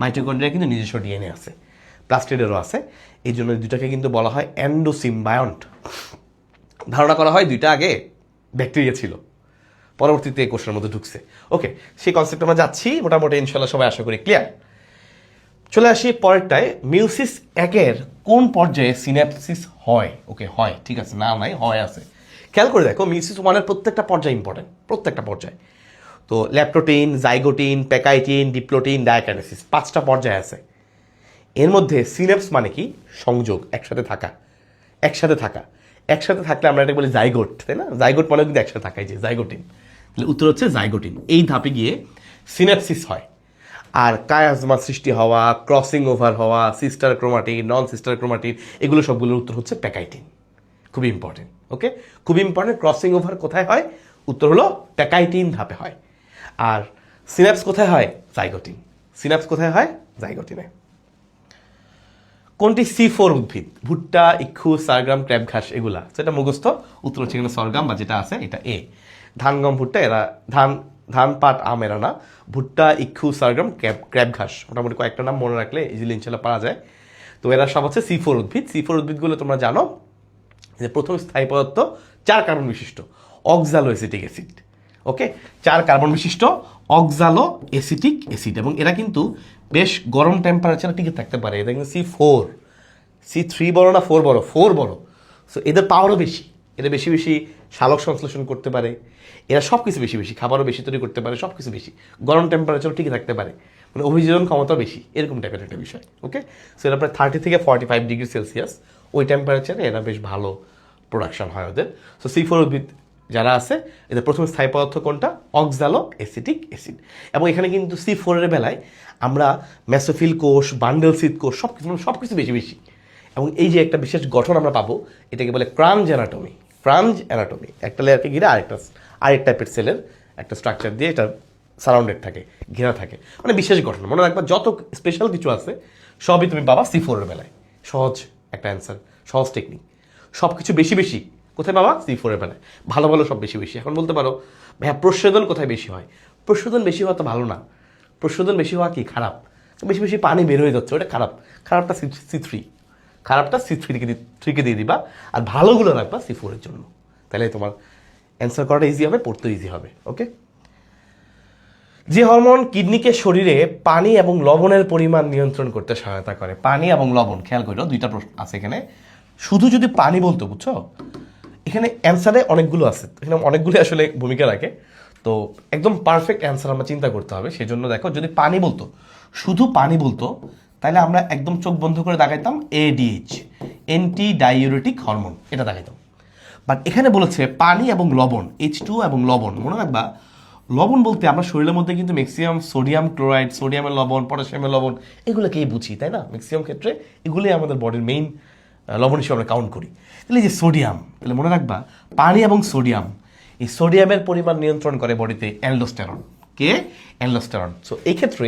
মাইটোকন্ড্রিয়া কিন্তু নিজস্ব ডিএনএ আছে, প্লাস্টিডেরও আছে। এই জন্য দুটাকে কিন্তু বলা হয় এন্ডোসিম্বায়ন্ট। ধারণা করা হয় দুইটা আগে ব্যাকটেরিয়া ছিল, পরবর্তীতে এই কোশ্চেনের মধ্যে ঢুকছে। ওকে, সেই কনসেপ্ট আমরা যাচ্ছি মোটামুটি, ইনশাল্লাহ সবাই আশা করি ক্লিয়ার। চলে আসি পরেরটায়, মিউসিস একের কোন পর্যায়ে সিন্যাপসিস হয়? ওকে, হয়, ঠিক আছে, না নাই হয় আছে। খেয়াল করে দেখো, মিউসিস ওয়ানের প্রত্যেকটা পর্যায়ে ইম্পর্টেন্ট, প্রত্যেকটা পর্যায়ে। তো ল্যাপ্টোটিন, জাইগোটিন, প্যাকাইটিন, ডিপ্লোটিন, ডায়াকাইনেসিস, 5টা পর্যায়ে আছে। এর মধ্যে সিন্যাপস মানে কি? সংযোগ, একসাথে থাকা, একসাথে থাকা। একসাথে থাকলে আমরা এটা বলি জাইগোট, তাই না? জাইগোট মানে কিন্তু একসাথে থাকাই, যে জাইগোটিন, তাহলে উত্তর হচ্ছে জাইগোটিন। এই ধাপে গিয়ে সিন্যাপসিস হয়। আর কায়াজমা সৃষ্টি হওয়া, ক্রসিং ওভার হওয়া, সিস্টার ক্রোমাটিন, নন সিস্টার ক্রোমাটিন, এগুলো সবগুলোর উত্তর হচ্ছে প্যাকাইটিন। খুবই ইম্পর্টেন্ট, ওকে, খুবই ইম্পর্টেন্ট। ক্রসিং ওভার কোথায় হয়? উত্তর হলো প্যাকাইটিন ধাপে হয়। আর সিন্যাপস কোথায় হয়? জাইগোটিন। সিন্যাপস কোথায় হয়? জাইগোটিনে। কোনটি C4 উদ্ভিদ? ভুট্টা, ইক্ষু, সরগম, ক্র্যাব ঘাস, এগুলা সেটা মুখস্থ। উত্তর হচ্ছে এখানে সরগম, বা যেটা আছে এটা এ। ধান, গম, ভুট্টা, এরা ধান, পাট, আম এরা না। ভুট্টা, ইক্ষু, সরগম, ক্র্যাব ঘাস, মোটামুটি কয়েকটা নাম মনে রাখলে ইজিলি ইনশাল্লাহ পারা যায়। তো এরা সব হচ্ছে C4 উদ্ভিদ। C4 উদ্ভিদগুলো তোমরা জানো যে প্রথম স্থায়ী পদার্থ 4 কার্বন বিশিষ্ট অক্সালো এসিটিক অ্যাসিড। ওকে, 4 কার্বন বিশিষ্ট অক্সালো এসিটিক অ্যাসিড, এবং এরা কিন্তু বেশ গরম টেম্পারেচারে টিকে থাকতে পারে। এটা কিন্তু C4, C3 বড় না 4 বড়? 4 বড়। সো এদের পাওয়ারও বেশি, এরা বেশি বেশি সালোক সংশ্লেষণ করতে পারে, এরা সব কিছু বেশি বেশি, খাবারও বেশি তৈরি করতে পারে, সব কিছু বেশি, গরম টেম্পারেচারও টিকে থাকতে পারে, মানে অভিযোজন ক্ষমতাও বেশি, এরকম টাইপের একটা বিষয়। ওকে, সো এরা প্রায় 30 থেকে 45 ডিগ্রি সেলসিয়াস ওই টেম্পারেচারে এরা বেশ ভালো প্রোডাকশন হয় ওদের। সো C4 উদ্ভিদ যারা আছে, এদের প্রথম স্থায়ী পদার্থ কোনটা? অক্সালো এসিটিক অ্যাসিড। এবং এখানে কিন্তু C4 এর বেলায় আমরা মেসোফিল কোষ, বান্ডেল সিদ কোষ, সব কিছু বেশি বেশি। এবং এই যে একটা বিশেষ গঠন আমরা পাবো, এটাকে বলে ক্রাঞ্জ অ্যানাটমি। ক্রাঞ্জ অ্যানাটমি, একটা লেয়ারকে ঘিরে আরেক টাইপের সেলের একটা স্ট্রাকচার দিয়ে এটা সারাউন্ডেড থাকে, ঘেরা থাকে, মানে বিশেষ গঠন। মনে রাখবা, যত স্পেশাল কিছু আছে সবই তুমি পাবা C4 এর বেলায়। সহজ একটা অ্যান্সার, সহজ টেকনিক। সব কিছু বেশি বেশি কোথায় পাবা? C4 এর বেলায়। ভালো ভালো সব বেশি বেশি। এখন বলতে পারো ভাইয়া প্রশোধন কোথায় বেশি হয়? প্রশোধন বেশি হওয়া তো ভালো না। প্রশোধন বেশি হওয়া কি? খারাপ। বেশি বেশি পানি বের হয়ে যাচ্ছে, ওটা খারাপ। খারাপটা C3, খারাপটা C3কে দিয়ে দিবা, আর ভালোগুলো রাখবা C4 এর জন্য। তাহলে তোমার অ্যান্সার করাটা ইজি হবে, পড়তে ইজি হবে। ওকে, যে হরমোন কিডনিকে শরীরে পানি এবং লবণের পরিমাণ নিয়ন্ত্রণ করতে সহায়তা করে? পানি এবং লবণ, খেয়াল করো, দুইটা প্রশ্ন আছে এখানে। শুধু যদি পানি বলতো, বুঝছো, এখানে অ্যান্সারে অনেকগুলো আছে, এখানে অনেকগুলো আসলে ভূমিকা রাখে। তো একদম পারফেক্ট অ্যান্সার আমরা চিন্তা করতে হবে। সেই জন্য দেখো, যদি পানি বলতো, শুধু পানি বলতো, তাহলে আমরা একদম চোখ বন্ধ করে দেখাইতাম ADH, অ্যান্টি ডাইউরেটিক হরমোন, এটা দেখাইতাম। বাট এখানে বলেছে পানি এবং লবণ, H2 এবং লবণ। মনে রাখবা, লবণ বলতে আমরা শরীরের মধ্যে কিন্তু ম্যাক্সিমাম সোডিয়াম ক্লোরাইড, সোডিয়ামের লবণ, পটাশিয়ামের লবণ, এগুলোকেই বুঝি, তাই না? ম্যাক্সিমাম ক্ষেত্রে এগুলোই আমাদের বডির মেইন লবণ হিসেবে আমরা কাউন্ট করি। তাহলে যে সোডিয়াম, তাহলে মনে রাখবা পানি এবং সোডিয়াম, এই সোডিয়ামের পরিমাণ নিয়ন্ত্রণ করে বডিতে অ্যালডোস্টেরন। কে? অ্যালডোস্টেরন। সো এই ক্ষেত্রে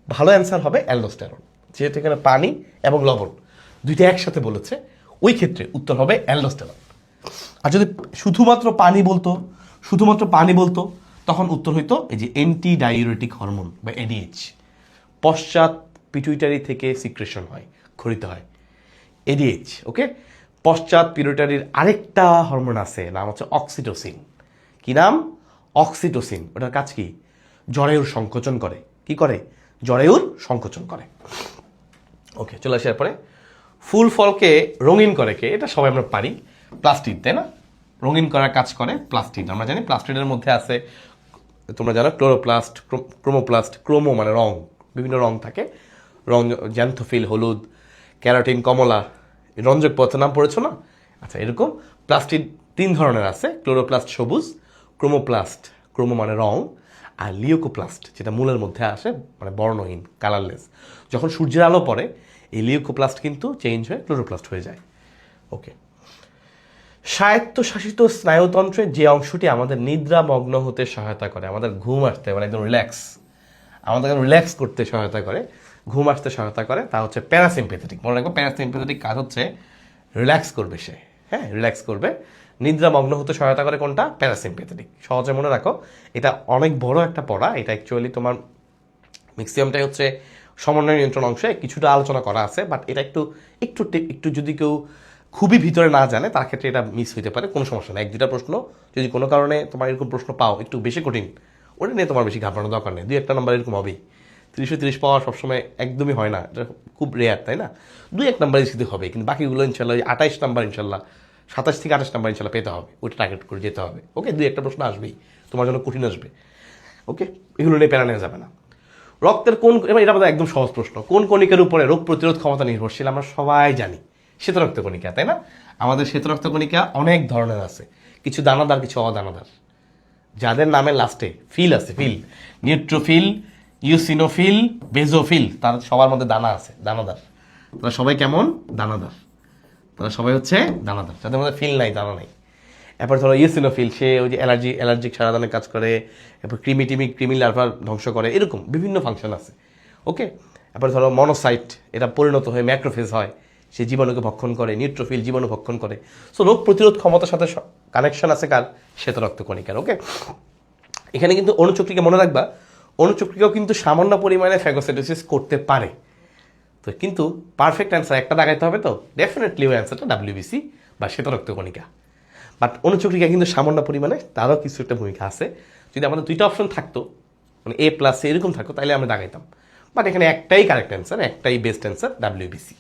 ভালো অ্যান্সার হবে অ্যালডোস্টেরন, যেহেতু এখানে পানি এবং লবণ দুইটা একসাথে বলেছে, ওই ক্ষেত্রে উত্তর হবে অ্যালডোস্টেরন। আর যদি শুধুমাত্র পানি বলতো, তখন উত্তর হইতো এই যে অ্যান্টি ডাইউরেটিক হরমোন বা ADH, পশ্চাৎ পিটুইটারি থেকে সিক্রেশন হয়, খরিত হয় ADH। ওকে, পশ্চাৎ পিটুইটারির আরেকটা হরমোন আছে, নাম হচ্ছে অক্সিটোসিন। কি নাম? অক্সিটোসিন। ওটার কাজ কি? জরায়ুর সংকোচন করে। কি করে? জরায়ুর সংকোচন করে। ওকে, চলে আসি এরপরে। ফুল ফলকে রঙিন করে কে? এটা সবাই আমরা পারি, প্লাস্টিড, তাই না? রঙিন করার কাজ করে প্লাস্টিড। আমরা জানি প্লাস্টিডের মধ্যে আছে, তোমরা জানো, ক্লোরোপ্লাস্ট, ক্রোমোপ্লাস্ট। ক্রোমো মানে রং, বিভিন্ন রং থাকে, রং, জ্যান্থোফিল হলুদ, ক্যারোটিন কমলা, রঞ্জক পদার্থের নাম পড়েছো না? আচ্ছা, এরকম প্লাস্টিড 3 ধরনের আছে। ক্লোরোপ্লাস্ট সবুজ, ক্রোমোপ্লাস্ট, ক্রোমো মানে রং, আর লিওকোপ্লাস্ট যেটা মূলের মধ্যে আসে, মানে বর্ণহীন, কালারলেস। যখন সূর্যের আলো পড়ে, এই লিওকোপ্লাস্ট কিন্তু চেঞ্জ হয়ে ক্লোরোপ্লাস্ট হয়ে যায়। ওকে, স্বায়ত্তশাসিত স্নায়ুতন্ত্রের যে অংশটি আমাদের নিদ্রামগ্ন হতে সহায়তা করে, আমাদের ঘুম আসতে, মানে একদম আমাদের রিল্যাক্স করতে সহায়তা করে, ঘুম আসতে সহায়তা করে, তা হচ্ছে প্যারাসিম্পেথেটিক। মনে রাখবো, প্যারাসিম্পেথেটিক কাজ হচ্ছে রিল্যাক্স করবে সে। হ্যাঁ, রিল্যাক্স করবে। নিদ্রামগ্ন হতে সহায়তা করে কোনটা? প্যারাসিম্পেথেটিক। সহজে মনে রাখো, এটা অনেক বড় একটা পড়া। এটা অ্যাকচুয়ালি তোমার ম্যাক্সিমামটাই হচ্ছে সমন্বয় নিয়ন্ত্রণ অংশে কিছুটা আলোচনা করা আছে, বাট এটা একটু যদি কেউ খুবই ভিতরে না জানে তার ক্ষেত্রে এটা মিস হতে পারে, কোনো সমস্যা নেই। 1-2টা প্রশ্ন যদি কোনো কারণে তোমার এরকম প্রশ্ন পাও একটু বেশি কঠিন, ওটা নিয়ে তোমার বেশি ঘাবড়ানোর দরকার নেই। 2-1টা নাম্বার এরকম হবেই। 30-30 পাওয়া সবসময় একদমই হয় না, এটা খুব রেয়ার, তাই না? 2-1 নাম্বার এসে হবে, কিন্তু বাকিগুলো ইনশাল্লাহ 28 নাম্বার ইনশাল্লাহ 27 থেকে 28 নাম্বার ইনশাল্লাহ পেতে হবে, ওইটা টার্গেট করে যেতে হবে। ওকে, 2-1টা প্রশ্ন আসবেই তোমার জন্য, কঠিন আসবে। ওকে, এগুলো নিয়ে প্যারা নেওয়া যাবে না। রক্তের কোন, এবার এটা আমাদের একদম সহজ প্রশ্ন, কোন কণিকার উপরে রোগ প্রতিরোধ ক্ষমতা নির্ভরশীল? আমরা সবাই জানি শ্বেত রক্ত কণিকা, তাই না? আমাদের শ্বেত রক্ত কণিকা অনেক ধরনের আছে, কিছু দানাদার কিছু অদানাদার, যাদের নামের লাস্টে ফিল আছে, ফিল, নিউট্রোফিল, ইউসিনোফিল, বেজোফিল, তার সবার মধ্যে দানা আছে, দানাদার। তারা সবাই কেমন? দানাদার। তারা সবাই হচ্ছে দানাদার, যাদের মধ্যে ফিল নাই, দানা নাই। এরপর ধরো ইউসিনোফিল, সে ওই যে অ্যালার্জিক সারাদানের কাজ করে, এরপর ক্রিমি লার্ভা ধ্বংস করে, এরকম বিভিন্ন ফাংশন আছে। ওকে, এরপর ধরো মনোসাইট, এটা পরিণত হয়ে ম্যাক্রোফেজ হয়, সে জীবাণুকে ভক্ষণ করে। নিউট্রোফিল জীবাণু ভক্ষণ করে। সো রোগ প্রতিরোধ ক্ষমতার সাথে কানেকশন আছে কার? শ্বেত রক্ত কণিকার। ওকে, এখানে কিন্তু অণুচক্রিকা মনে রাখবা, অণুচক্রিকাও কিন্তু সামান্য পরিমাণে ফ্যাগোসাইটোসিস করতে পারে। তো কিন্তু পারফেক্ট অ্যান্সার একটা দাগাইতে হবে, তো ডেফিনেটলি ওই অ্যান্সারটা ডাব্লিউবিসি বা শ্বেত রক্ত কণিকা। বাট অণুচক্রিকা কিন্তু সামান্য পরিমাণে তারও কিছু একটা ভূমিকা আছে। যদি আমাদের 2টা অপশন থাকতো, মানে এ প্লাস এরকম থাকতো, তাহলে আমরা দাগাইতাম। বাট এখানে একটাই কারেক্ট অ্যান্সার, একটাই বেস্ট অ্যান্সার, ডাব্লিউবিসি।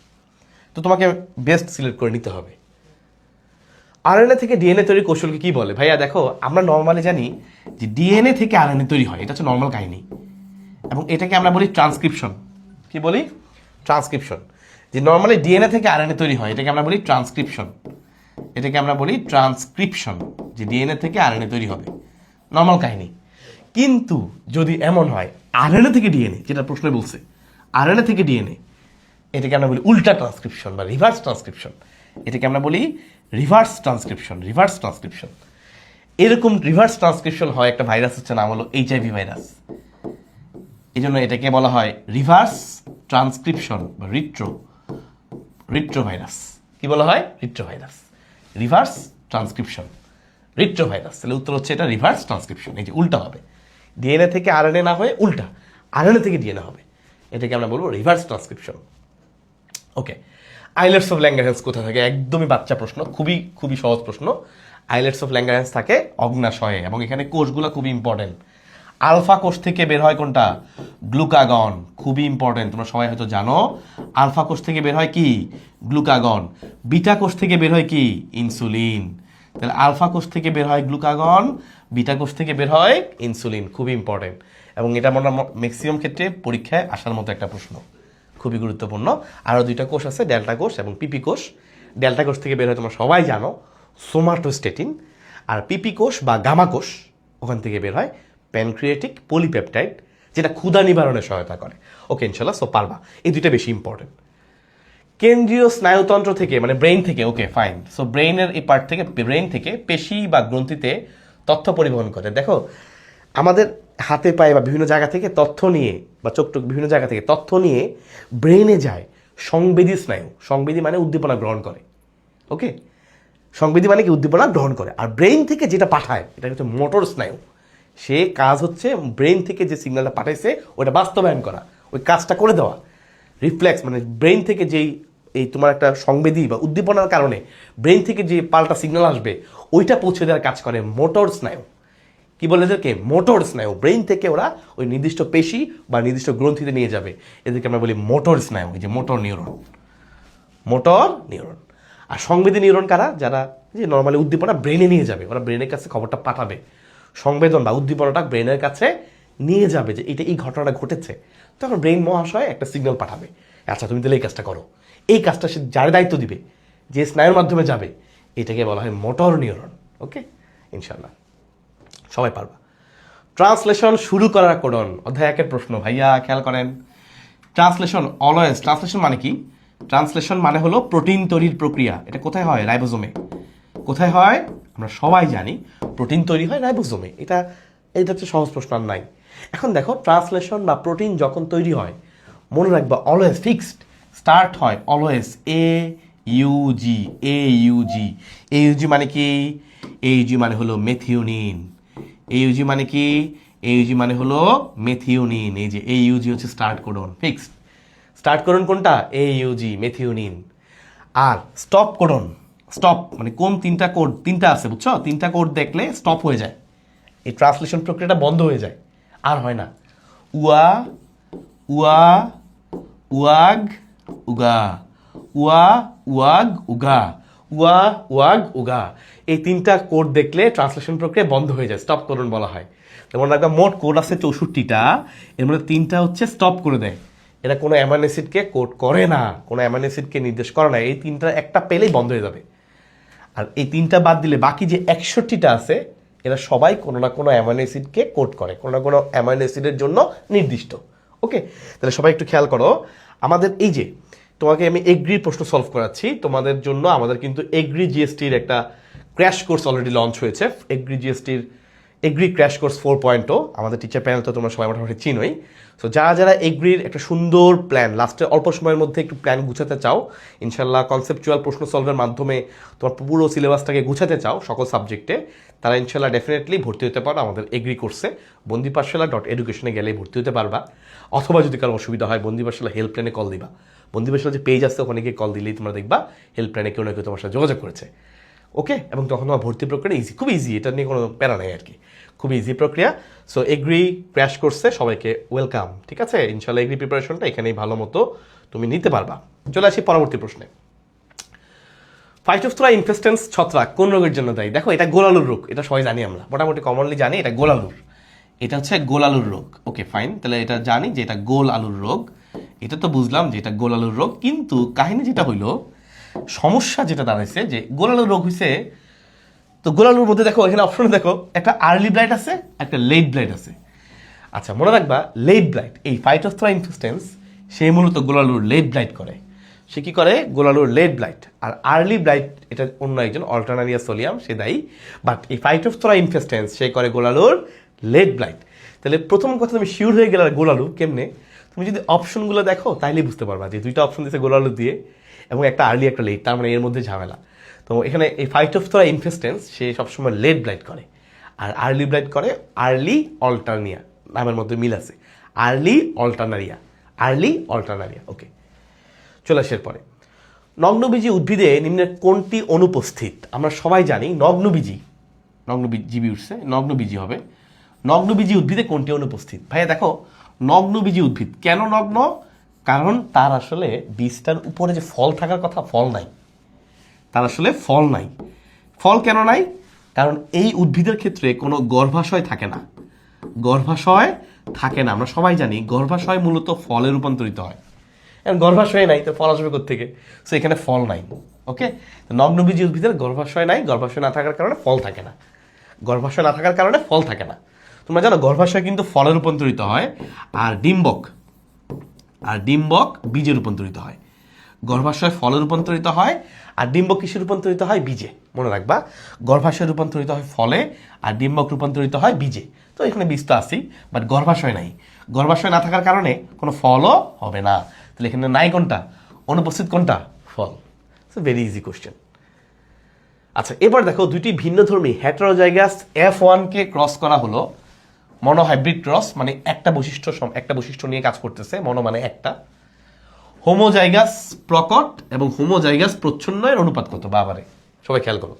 তো তোমাকে বেস্ট সিলেক্ট করে নিতে হবে। আরএনএ থেকে ডিএনএ তৈরির কৌশলকে কি বলে? ভাইয়া দেখো, আমরা নর্মালি জানি যে ডিএনএ থেকে আরএনএ তৈরি হয়, এটা হচ্ছে নর্মাল কাহিনী, এবং এটাকে আমরা বলি ট্রান্সক্রিপশন। কি বলি? ট্রান্সক্রিপশন। যে নর্মালি ডিএনএ থেকে আরএনএ তৈরি হয়, এটাকে আমরা বলি ট্রান্সক্রিপশন। এটাকে আমরা বলি ট্রান্সক্রিপশন, যে ডিএনএ থেকে আরএনএ তৈরি হবে, নর্মাল কাহিনী। কিন্তু যদি এমন হয় আরএনএ থেকে ডিএনএ, যেটা প্রশ্ন বলছে আরএনএ থেকে ডিএনএ, এটাকে আমরা বলি উল্টা ট্রান্সক্রিপশন বা রিভার্স ট্রান্সক্রিপশন। এটাকে আমরা বলি রিভার্স ট্রান্সক্রিপশন, রিভার্স ট্রান্সক্রিপশন। এরকম রিভার্স ট্রান্সক্রিপশন হয় একটা ভাইরাস, হচ্ছে নাম হলো এইচআইভি ভাইরাস। এই জন্য এটাকে বলা হয় রিভার্স ট্রান্সক্রিপশন বা রিট্রো ভাইরাস। কি বলা হয়? রিট্রো ভাইরাস, রিভার্স ট্রান্সক্রিপশন, রিট্রো ভাইরাস। তাহলে উত্তর হচ্ছে এটা রিভার্স ট্রান্সক্রিপশন। এই যে উল্টা হবে, ডিএনএ থেকে আরএনএ না হয়ে উল্টা আরএনএ থেকে ডিএনএ হবে, এটাকে আমরা বলবো reverse transcription. Okay, islets of Langerhans কোথা থাকে? একদমই বাচ্চা প্রশ্ন, খুবই খুবই সহজ প্রশ্ন। আইলেটস অফ ল্যাঙ্গারহ্যান্স থাকে অগ্নাশয়ে, এবং এখানে কোষগুলো খুবই ইম্পর্টেন্ট। আলফা কোষ থেকে বের হয় কোনটা? গ্লুকাগন, খুবই ইম্পর্টেন্ট, তোমরা সবাই হয়তো জানো। আলফা কোষ থেকে বের হয় কি? গ্লুকাগন। বিটা কোষ থেকে বের হয় কি? ইনসুলিন। তাহলে আলফা কোষ থেকে বের হয় গ্লুকাগন, বিটা কোষ থেকে বের হয় ইনসুলিন, খুবই ইম্পর্টেন্ট। এবং এটা মনে ম্যাক্সিমাম ক্ষেত্রে পরীক্ষায় আসার মতো একটা প্রশ্ন, খুবই গুরুত্বপূর্ণ। আরও 2টা কোষ আছে, ডেল্টা কোষ এবং পিপি কোষ। ডেল্টা কোষ থেকে বের হয় তোমরা সবাই জানো সোমাটোস্টেটিন, আর পিপি কোষ বা গামা কোষ, ওখান থেকে বের হয় প্যানক্রিয়েটিক পলিপেপটাইড, যেটা ক্ষুধা নিবারণে সহায়তা করে। ওকে, ইনশাল্লাহ, সো পারবা। এই 2টা বেশি ইম্পর্টেন্ট। কেন্দ্রীয় স্নায়ুতন্ত্র থেকে, মানে ব্রেইন থেকে, ওকে ফাইন। সো ব্রেইনের এই পার্ট থেকে, ব্রেইন থেকে পেশি বা গ্রন্থিতে তথ্য পরিবহন করে। দেখো, আমাদের হাতে পায়ে বা বিভিন্ন জায়গা থেকে তথ্য নিয়ে, বা চোখ বিভিন্ন জায়গা থেকে তথ্য নিয়ে ব্রেইনে যায় সংবেদী স্নায়ু। সংবেদী মানে উদ্দীপনা গ্রহণ করে। ওকে, সংবেদী মানে কি? উদ্দীপনা গ্রহণ করে। আর ব্রেইন থেকে যেটা পাঠায়, এটা হচ্ছে মোটর স্নায়ু। সে কাজ হচ্ছে ব্রেইন থেকে যে সিগন্যালটা পাঠাইছে ওটা বাস্তবায়ন করা, ওই কাজটা করে দেওয়া। রিফ্লেক্স মানে ব্রেইন থেকে যেই এই তোমার একটা সংবেদী বা উদ্দীপনার কারণে ব্রেইন থেকে যে পাল্টা সিগন্যাল আসবে, ওইটা পৌঁছে দেওয়ার কাজ করে মোটর স্নায়ু। কি বলে এদেরকে? মোটর স্নায়ু। ব্রেইন থেকে ওরা ওই নির্দিষ্ট পেশি বা নির্দিষ্ট গ্রন্থিতে নিয়ে যাবে, এদেরকে আমরা বলি মোটর স্নায়ু। এই যে মোটর নিউরন, মোটর নিউরন। আর সংবেদী নিউরন কারা? যারা যে নর্মালি উদ্দীপনা ব্রেইনে নিয়ে যাবে, ওরা ব্রেনের কাছে খবরটা পাঠাবে। সংবেদন বা উদ্দীপনাটা ব্রেনের কাছে নিয়ে যাবে যে এটা এই ঘটনাটা ঘটেছে, তখন ব্রেইন মহাশয় একটা সিগন্যাল পাঠাবে, আচ্ছা তুমি তাহলে এই কাজটা করো। এই কাজটা সে যার দায়িত্ব দিবে, যে স্নায়ুর মাধ্যমে যাবে, এটাকে বলা হয় মোটর নিউরন। ওকে, ইনশাল্লাহ সবাই পারবা। ট্রান্সলেশন শুরু করার কোডন, অধ্যায় 1-এর প্রশ্ন। ভাইয়া খেয়াল করেন, ট্রান্সলেশন অলওয়েজ, ট্রান্সলেশন মানে কি? ট্রান্সলেশন মানে হলো প্রোটিন তৈরির প্রক্রিয়া। এটা কোথায় হয়? রাইবোজোমে। কোথায় হয়? আমরা সবাই জানি প্রোটিন তৈরি হয় রাইবোজোমে। এটা হচ্ছে সহজ প্রশ্ন, আর নাই। এখন দেখো, ট্রান্সলেশন বা প্রোটিন যখন তৈরি হয়, মনে রাখবা অলওয়েজ ফিক্সড স্টার্ট হয় অলওয়েজ AUG। AUG মানে কি? AUG মানে হলো মেথিওনিন। AUG মানে কি? AUG মানে হলো মেথিওনিন। এই যে AUG হচ্ছে start codon, fixed start codon কোনটা? AUG, methionine. আর স্টপ কোডন, স্টপ মানে কোন তিনটা আছে বুঝছো, তিনটা কোড দেখলে স্টপ হয়ে যায়, এই ট্রান্সলেশন প্রক্রিয়াটা বন্ধ হয়ে যায়, আর হয় না। উয়া উয়া উয়াগ উগা, উয়া উয়াগ উগা, উয়া ওয়াগ উগা, এই তিনটা কোড দেখলে ট্রান্সলেশন প্রক্রিয়া বন্ধ হয়ে যায়, স্টপ কোডন বলা হয়। যেমন রাখবা মোট কোড আছে 64টা, এর মধ্যে 3টা হচ্ছে স্টপ করে দেয়, এটা কোনো অ্যামাইনো অ্যাসিডকে কোড করে না, কোনো অ্যামাইনো অ্যাসিডকে নির্দেশ করে না, এই তিনটা একটা পেলেই বন্ধ হয়ে যাবে। আর এই তিনটা বাদ দিলে বাকি যে 61টা আছে এরা সবাই কোনো না কোনো অ্যামাইনো অ্যাসিডকে কোড করে, কোনো না কোনো অ্যামাইনো অ্যাসিডের জন্য নির্দিষ্ট। ওকে, তাহলে সবাই একটু খেয়াল করো, আমাদের এই যে তোমাকে আমি এগ্রির প্রশ্ন সলভ করাচ্ছি তোমাদের জন্য, আমাদের কিন্তু এগ্রি জিএসটির একটা ক্র্যাশ কোর্স অলরেডি লঞ্চ হয়েছে, এগ্রি জিএসটির এগ্রি ক্র্যাশ কোর্স 4.0, আমাদের টিচার প্যানেল তো তোমরা সবাই মোটামুটি চিনোই। সো যারা যারা এগ্রির একটা সুন্দর প্ল্যান লাস্টে অল্প সময়ের মধ্যে একটু প্ল্যান গুছাতে চাও, ইনশাল্লাহ কনসেপচুয়াল প্রশ্ন সলভের মাধ্যমে তোমার পুরো সিলেবাসটাকে গুছাতে চাও সকল সাবজেক্টে, তারা ইনশাল্লাহ ডেফিনেটলি ভর্তি হতে পারো আমাদের এগ্রি কোর্সে। বন্দিপাঠশালা.education গেলেই ভর্তি হতে পারবা, অথবা যদি কারো অসুবিধা হয় বন্দিপাঠশালা হেল্পলাইনে কল দিবা, বন্দিপাঠশালা যে পেজ আছে ওখানে গিয়ে কল দিলেই তোমরা দেখবা হেল্পলাইনে কেউ না কেউ তোমার সাথে যোগাযোগ করেছে। ওকে, এবং তখন তোমার ভর্তি প্রক্রিয়া ইজি, খুব ইজি, এটা নিয়ে কোনো প্যারা নেই আর কি, খুব ইজি প্রক্রিয়া। সো এগ্রি ক্র্যাশ কোর্সে সবাইকে ওয়েলকাম, ঠিক আছে? ইনশাল্লাহ এগ্রি প্রিপারেশনটা এখানেই ভালো মতো তুমি নিতে পারবা। চলে আসি পরবর্তী প্রশ্নে। ফাইটোফথোরা ইনফেস্টেন্স ছত্রাক কোন রোগের জন্য দায়ী? দেখো এটা গোলালুর রোগ, এটা সবাই জানি, আমরা মোটামুটি কমনলি জানি এটা গোলালুর, এটা হচ্ছে গোল আলুর রোগ। ওকে ফাইন, তাহলে এটা জানি যে এটা গোল আলুর রোগ, এটা তো বুঝলাম যে এটা গোল আলুর রোগ, কিন্তু কাহিনী যেটা হইলো, সমস্যা যেটা দাঁড়াইছে যে গোল আলুর রোগ হয়েছে, তো গোল আলুর মধ্যে দেখো এখানে অপশনে দেখো একটা আর্লি ব্লাইট আছে, একটা লেট ব্লাইট আছে। আচ্ছা মনে রাখবা লেট ব্লাইট, এই ফাইটোফথোরা ইনফেস্টেন্স সে মূলত গোল আলুর লেট ব্লাইট করে, সে কি করে গোল আলুর লেট ব্লাইট, আর আর্লি ব্লাইট এটা অন্য একজন অল্টারনারিয়া সোলিয়াম সে দায়ী, বাট এই ফাইটোফথোরা ইনফেস্টেন্স সে করে গোল আলুর লেট ব্লাইট। তাহলে প্রথম কথা তুমি শিওর হয়ে গেলে গোল আলু কেমনে, তুমি যদি অপশনগুলো দেখো তাহলেই বুঝতে পারবা যে দুইটা অপশন দিচ্ছে গোল আলু দিয়ে এবং একটা আর্লি একটা লেট, তার মানে এর মধ্যে ঝামেলা। তো এখানে এই ফাইটোফথোরা ইনফেস্টেন্স সে সবসময় লেট ব্লাইট করে, আর আর্লি ব্লাইট করে আর্লি অল্টারনিয়া, নামের মধ্যে মিল আছে, আর্লি অল্টারনারিয়া, আর্লি অল্টারনারিয়া। ওকে, চলে আসার পরে নগ্নবীজি উদ্ভিদে নিম্নের কোনটি অনুপস্থিত? আমরা সবাই জানি নগ্নবীজি উঠছে, নগ্নবীজি হবে, নগ্নবীজি উদ্ভিদে কোনটি অনুপস্থিত? ভাইয়া দেখো নগ্নবীজি উদ্ভিদ কেন নগ্ন, কারণ তার আসলে বীজটার উপরে যে ফল থাকার কথা ফল নাই, তার আসলে ফল নাই। ফল কেন নাই? কারণ এই উদ্ভিদের ক্ষেত্রে কোনো গর্ভাশয় থাকে না, গর্ভাশয় থাকে না, আমরা সবাই জানি গর্ভাশয় মূলত ফলে রূপান্তরিত হয়, এখন গর্ভাশয় নাই তো ফল আসবে কোত্থেকে? সো এখানে ফল নাই। ওকে, নগ্নবীজি উদ্ভিদের গর্ভাশয় নাই, গর্ভাশয় না থাকার কারণে ফল থাকে না, গর্ভাশয় না থাকার কারণে ফল থাকে না। তোমরা জানো গর্ভাশয় কিন্তু ফলে রূপান্তরিত হয়, আর ডিম্বক বীজে রূপান্তরিত হয়। গর্ভাশয় ফলে রূপান্তরিত হয় আর ডিম্বক কিসে রূপান্তরিত হয়? বীজে। মনে রাখবা গর্ভাশয় রূপান্তরিত হয় ফলে আর ডিম্বক রূপান্তরিত হয় বীজে। তো এখানে বীজ তো আছেই, বাট গর্ভাশয় নাই, গর্ভাশয় না থাকার কারণে কোনো ফলও হবে না। তাহলে এখানে নাই কোনটা, অনুপস্থিত কোনটা? ফল। It's very easy question. আচ্ছা এবার দেখো দুইটি ভিন্নধর্মী হেটেরোজাইগাস F1কে ক্রস করা হলো, মনোহাইব্রিড ক্রস, মানে একটা বৈশিষ্ট্য নিয়ে কাজ করতেছে, মনো মানে একটা। হোমোজাইগাস প্রকট এবং হোমোজাইগাস প্রচ্ছন্নের অনুপাত কত? বাবারে, সবাই খেয়াল করো,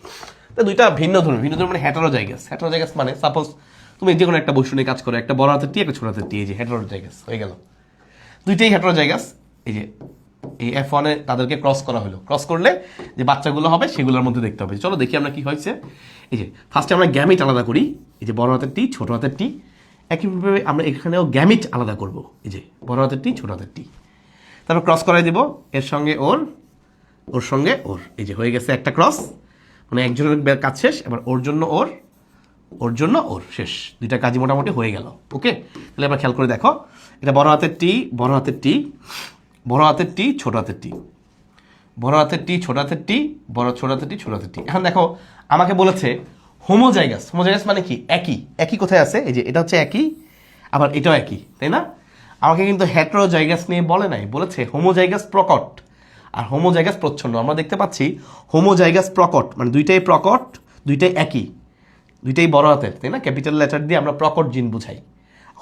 তো দুইটা ভিন্নধর্মী মানে হেটেরোজাইগাস মানে সাপোজ তুমি যে কোনো একটা বৈশিষ্ট্য নিয়ে কাজ করো, একটা বড় হাতের টি একটা ছোট হাতের টি, এই যে হেটেরোজাইগাস হয়ে গেল, দুইটাই হেটেরোজাইগাস। এই যে এই F1-এ তাদেরকে ক্রস করা হলো, ক্রস করলে যে বাচ্চাগুলো হবে সেগুলোর মধ্যে দেখতে হবে। চলো দেখি আমরা কি হয়েছে। এই যে ফার্স্টে আমরা গ্যামিট আলাদা করি, এই যে বড় হাতের টি ছোট হাতের টি, একইভাবে আমরা এখানেও গ্যামিট আলাদা করব, এই যে বড় হাতের টি ছোট হাতের টি, তারপর ক্রস করাই দেব এর সঙ্গে ওর সঙ্গে ওর, এই যে হয়ে গেছে একটা ক্রস, মানে একজনের কাজ শেষ, এবার ওর জন্য ওর শেষ, দুইটা কাজই মোটামুটি হয়ে গেল। ওকে, তাহলে এবার খেয়াল করে দেখো, এটা বড় হাতের টি ছোট হাতের টি, বড় হাতের টি ছোট হাতের টি, ছোট হাতের টি, ছোট হাতের টি ছোট হাতের টি। এখন দেখো আমাকে বলেছে হোমোজাইগাস মানে কি? একই কোথায় আছে? এই যে এটা হচ্ছে একই, আবার এটাও একই, তাই না? আমাকে কিন্তু হেটেরোজাইগাস নিয়ে বলে নাই, বলেছে হোমোজাইগাস প্রকট আর হোমোজাইগাস প্রচ্ছন্ন। আমরা দেখতে পাচ্ছি হোমোজাইগাস প্রকট মানে দুইটাই প্রকট, দুইটাই একই, দুইটাই বড় হাতের, তাই না? ক্যাপিটাল লেটার দিয়ে আমরা প্রকট জিন বুঝাই,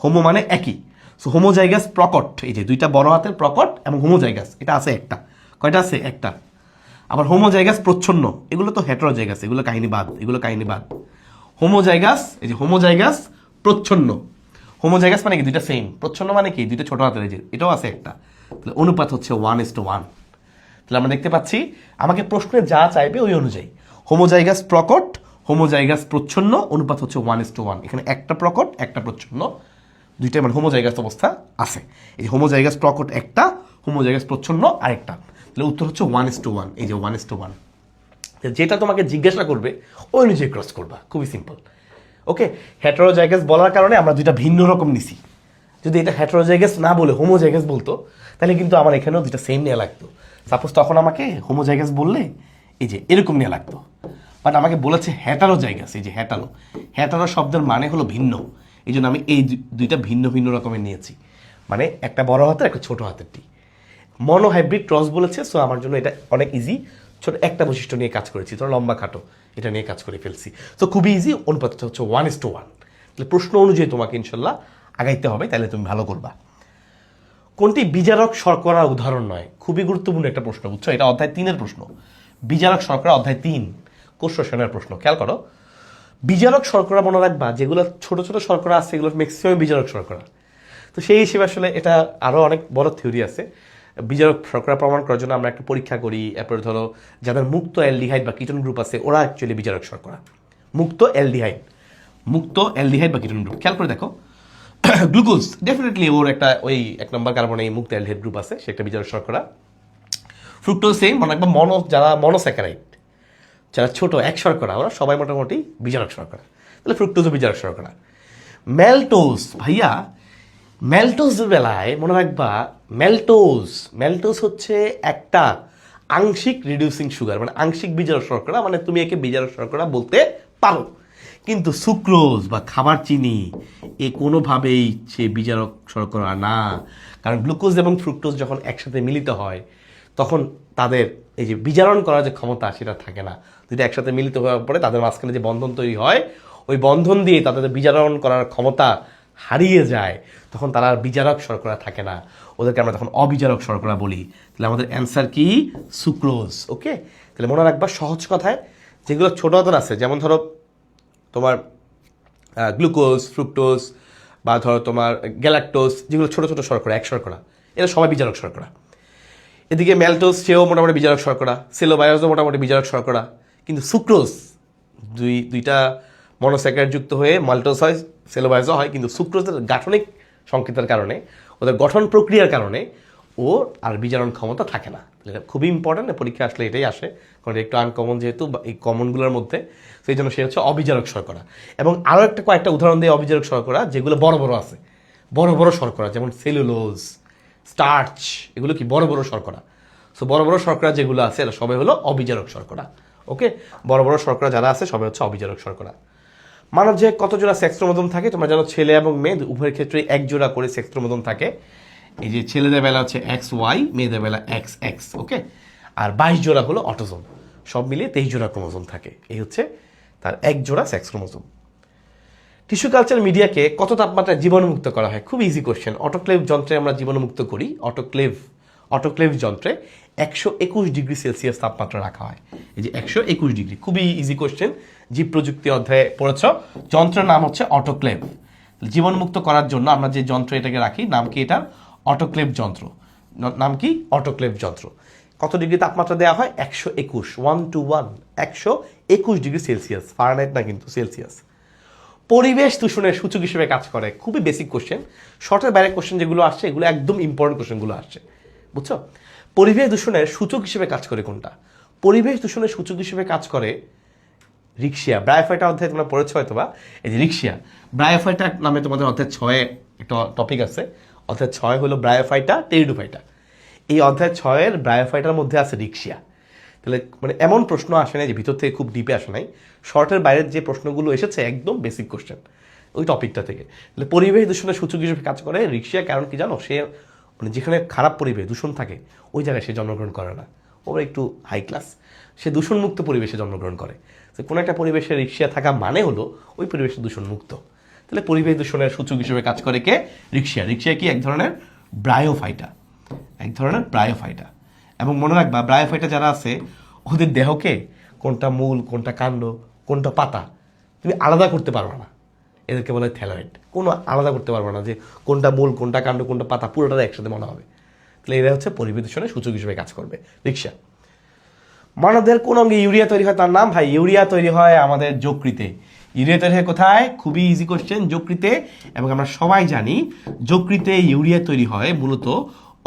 হোমো মানে একই। সো হোমোজাইগাস প্রকট, এই যে দুইটা বড় হাতের প্রকট এবং হোমোজাইগাস, এটা আছে একটা, কয়টা আছে? একটা। আবার হোমোজাইগাস প্রচ্ছন্ন, এগুলো তো হেটেরোজাইগাস, এগুলো কাহিনী বাদ, এগুলো কাহিনী বাদ। হোমোজাইগাস, এই যে হোমোজাইগাস প্রচ্ছন্ন, হোমোজাইগাস মানে কি দুইটা সেম, প্রচ্ছন্ন মানে কি দুইটা ছোট হাতের, এই যে এটাও আছে একটা, তাহলে অনুপাত হচ্ছে 1:1। তাহলে আমরা দেখতে পাচ্ছি আমাকে প্রশ্নে যা চাইবে ওই অনুযায়ী, হোমোজাইগাস প্রকট, হোমোজাইগাস প্রচ্ছন্ন, অনুপাত হচ্ছে 1:1। এখানে একটা প্রকট একটা প্রচ্ছন্ন, দুইটাই মানে হোমোজাইগাস অবস্থা আছে। এই যে হোমোজাইগাস প্রকট একটা, হোমোজাইগাস প্রচ্ছন্ন আরেকটা, তাহলে উত্তর হচ্ছে 1:1। এই যে 1:1, যেটা তোমাকে জিজ্ঞাসা করবে ওই অনুযায়ী ক্রস করবা, খুবই সিম্পল। ওকে, হেটেরোজাইগাস বলার কারণে আমরা দুইটা ভিন্ন রকম নিছি। যদি এটা হেটেরোজাইগাস না বলে হোমোজাইগাস বলতো তাহলে কিন্তু আমার এখানেও দুইটা সেম নেওয়া লাগতো। সাপোজ তখন আমাকে হোমোজাইগাস বললে এই যে এরকম নেওয়া লাগতো, বাট আমাকে বলেছে হেটারোজাইগাস, এই যে হেটারো, হেটারো শব্দের মানে হলো ভিন্ন, এই জন্য আমি এই দুইটা ভিন্ন ভিন্ন রকমের নিয়েছি, মানে একটা বড় হাতের একটা ছোট হাতেরটি। মনো হাইব্রিড ক্রস বলেছে, সো আমার জন্য এটা অনেক ইজি, ছোট একটা বৈশিষ্ট্য নিয়ে কাজ করেছি, ধরো লম্বা খাটো, এটা নিয়ে কাজ করে ফেলছি, তো খুবই ইজি। অনুপাতটা হচ্ছে 1:1। তাহলে প্রশ্ন অনুযায়ী তোমাকে ইনশাল্লাহ আগাইতে হবে, তাহলে তুমি ভালো করবা। কোনটি বিজারক শর্করার উদাহরণ নয়? খুবই গুরুত্বপূর্ণ একটা প্রশ্ন, বুঝছো? এটা অধ্যায় 3-এর প্রশ্ন, বিজারক শর্করা অধ্যায় 3 কোষ রসায়নের প্রশ্ন। খেয়াল করো, বিজারক শর্করা মনে রাখবা, যেগুলো ছোট ছোট শর্করা আছে এগুলো ম্যাক্সিমাম বিজারক শর্করা। তো সেই হিসেবে আসলে এটা আরও অনেক বড় থিওরি আছে। বিজারক শর্করা প্রমাণ করার জন্য আমরা একটা পরীক্ষা করি, এরপরে ধরো যাদের মুক্ত অ্যালডিহাইড বা কিটোন গ্রুপ আছে ওরা অ্যাকচুয়ালি বিজারক শর্করা, মুক্ত অ্যালডিহাইড, মুক্ত অ্যালডিহাইড বা কিটোন গ্রুপ। খেয়াল করে দেখো, গ্লুকোজ ডেফিনেটলি ওর একটা ওই 1 নম্বর কার্বনে মুক্ত অ্যালডিহাইড গ্রুপ আছে, সে একটা বিজারক শর্করা। ফ্রুক্টোজ সেম, মনে রাখবা যারা মনোস্যাকারাইড, যারা ছোট এক শর্করা, ওরা সবাই মোটামুটি বিজারক শর্করা, তাহলে ফ্রুক্টোজও বিজারক শর্করা। ম্যালটোজ, ভাইয়া ম্যালটোজের বেলায় মনে রাখবা, ম্যালটোজ হচ্ছে একটা আংশিক রিডিউসিং সুগার, মানে আংশিক বিজারক শর্করা, মানে তুমি একে বিজারক শর্করা বলতে পারো। কিন্তু সুক্রোজ বা খাবার চিনি এ কোনোভাবেই সে বিজারক শর্করা না, কারণ গ্লুকোজ এবং ফ্রুক্টোজ যখন একসাথে মিলিত হয় তখন তাদের এই যে বিজারণ করার যে ক্ষমতা সেটা থাকে না। দুটো একসাথে মিলিত হওয়ার পরে তাদের মাঝখানে যে বন্ধন তৈরি হয়, ওই বন্ধন দিয়ে তাদের বিজারণ করার ক্ষমতা হারিয়ে যায়, তখন তারা আর বিজারক শর্করা থাকে না, ওদেরকে আমরা তখন অবিজারক শর্করা বলি। তাহলে আমাদের অ্যান্সার কি? সুক্রোজ। ওকে, তাহলে মনে রাখবা সহজ কথায় যেগুলো ছোট হাতের আছে, যেমন ধরো তোমার গ্লুকোজ, ফ্রুক্টোজ বা ধরো তোমার গ্যালাক্টোজ, যেগুলো ছোটো ছোটো শর্করা, এক শর্করা, এরা সবাই বিজারক শর্করা। এদিকে ম্যালটোজ সেও মোটামুটি বিজারক শর্করা, সেলোবায়োজও মোটামুটি বিজারক শর্করা। কিন্তু সুক্রোজ দুইটা মনোস্যাকারাইড যুক্ত হয়ে মাল্টোজ হয়, সেলোবায়োজও হয়, কিন্তু সুক্রোজের গাঠনিক সংকেতের কারণে, ওদের গঠন প্রক্রিয়ার কারণে ও আর বিজারণ ক্ষমতা থাকে না। এটা খুবই ইম্পর্ট্যান্ট, পরীক্ষা আসলে এটাই আসে, কারণ একটু আনকমন যেহেতু এই কমনগুলোর মধ্যে, সেই জন্য সে হচ্ছে অবিজারক শর্করা। এবং আরও কয়েকটা উদাহরণ দিয়ে অবিজারক শর্করা যেগুলো বড় বড় আছে, বড় বড় শর্করা, যেমন সেলুলোজ, স্টার্চ, এগুলো কি বড় বড় শর্করা। সো বড় বড় শর্করা যেগুলো আছে এরা সবাই হলো অবিজারক শর্করা। ওকে, বড় বড় শর্করা যারা আছে সবাই হচ্ছে অবিজারক শর্করা। মানব যে কত জোড়া সেক্স ক্রোমোসোম থাকে তোমরা জানো, ছেলে এবং মেয়ে উভয়ের ক্ষেত্রে এক জোড়া করে সেক্স ক্রোমোসোম থাকে। এই যে ছেলেদের বেলা হচ্ছে XY, মেয়েদের বেলা XX। ওকে, আর 22 জোড়া হলো অটোজোম, সব মিলিয়ে 23 জোড়া ক্রোমোসোম থাকে। এই হচ্ছে তার এক জোড়া সেক্স ক্রোমোসোম। টিস্যু কালচার মিডিয়াকে কত তাপমাত্রায় জীবাণুমুক্ত করা হয়? খুব ইজি কোশ্চেন। অটোক্লেভ যন্ত্রে আমরা জীবাণুমুক্ত করি, অটোক্লেভ যন্ত্রে 121 ডিগ্রি সেলসিয়াস তাপমাত্রা রাখা হয়। এই যে 121 ডিগ্রি, খুবই ইজি কোশ্চেন, জীব প্রযুক্তি অধ্যায়ে পড়েছ। যন্ত্রের নাম হচ্ছে অটোক্লেভ। জীবাণুমুক্ত করার জন্য আমরা যে যন্ত্র এটাকে রাখি, নাম কি এটার? অটোক্লেভ যন্ত্র। নাম কি? অটোক্লেভ যন্ত্র। কত ডিগ্রি তাপমাত্রা দেওয়া হয়? 121, 121, 121 ডিগ্রি সেলসিয়াস, ফারেনহাইট না কিন্তু, সেলসিয়াস। পরিবেশ দূষণের সূচক হিসেবে কাজ করে, খুবই বেসিক কোশ্চেন, শর্টের বাইরে কোশ্চেন যেগুলো আসছে এগুলো একদম ইম্পর্টেন্ট কোশ্চেনগুলো আসছে, বুঝছো? পরিবেশ দূষণের সূচক হিসেবে কাজ করে কোনটা? পরিবেশ দূষণের সূচক হিসেবে কাজ করে রিক্সিয়া। ব্রায়োফাইটা অধ্যায় তোমরা পড়েছো হয়তো বা, এই যে রিক্সিয়া। ব্রায়োফাইটা নামে তোমাদের অধ্যায় 6-এ একটা টপিক আছে, অধ্যায় 6 হলো ব্রায়োফাইটা, টেরিডোফাইটা। এই অধ্যায় 6-এর ব্রায়োফাইটার মধ্যে আছে রিক্সিয়া। তাহলে মানে এমন প্রশ্ন আসে না যে ভিতর থেকে খুব ডিপে আসে নাই, শর্টের বাইরের যে প্রশ্নগুলো এসেছে একদম বেসিক কোশ্চেন ওই টপিকটা থেকে। তাহলে পরিবেশ দূষণের সূচক হিসেবে কাজ করে রিক্সিয়া। কারণ কি জানো? সে মানে যেখানে খারাপ পরিবেশ দূষণ থাকে ওই জায়গায় সে জন্মগ্রহণ করে না, ওরা একটু হাই ক্লাস, সে দূষণমুক্ত পরিবেশে জন্মগ্রহণ করে। তো কোনো একটা পরিবেশে রিক্সিয়া থাকা মানে হলো ওই পরিবেশে দূষণমুক্ত। তাহলে পরিবেশ দূষণের সূচক হিসেবে কাজ করে কে? রিক্সিয়া। রিক্সিয়া কি? এক ধরনের ব্রায়োফাইটা, এক ধরনের ব্রায়োফাইটা। এবং মনে রাখবা ব্রায়োফাইটা যারা আছে ওদের দেহকে কোনটা মূল, কোনটা কাণ্ড, কোনটা পাতা তুমি আলাদা করতে পারবে না। এদেরকে বলে থ্যালয়েড। কোনো আলাদা করতে পারবে না যে কোনটা মূল, কোনটা কাণ্ড, কোনটা পাতা, পুরোটা একসাথে মনে হবে। তাহলে এরা হচ্ছে পরিবেদনের সূচক হিসেবে কাজ করবে। রিক্সা। মানবদেহের কোন অঙ্গে ইউরিয়া তৈরি হয় তার নাম? ভাই, ইউরিয়া তৈরি হয় আমাদের যকৃতে। ইউরিয়া তৈরি হয় কোথায়? খুবই ইজি কোশ্চেন, যকৃতে। এবং আমরা সবাই জানি যকৃতে ইউরিয়া তৈরি হয় মূলত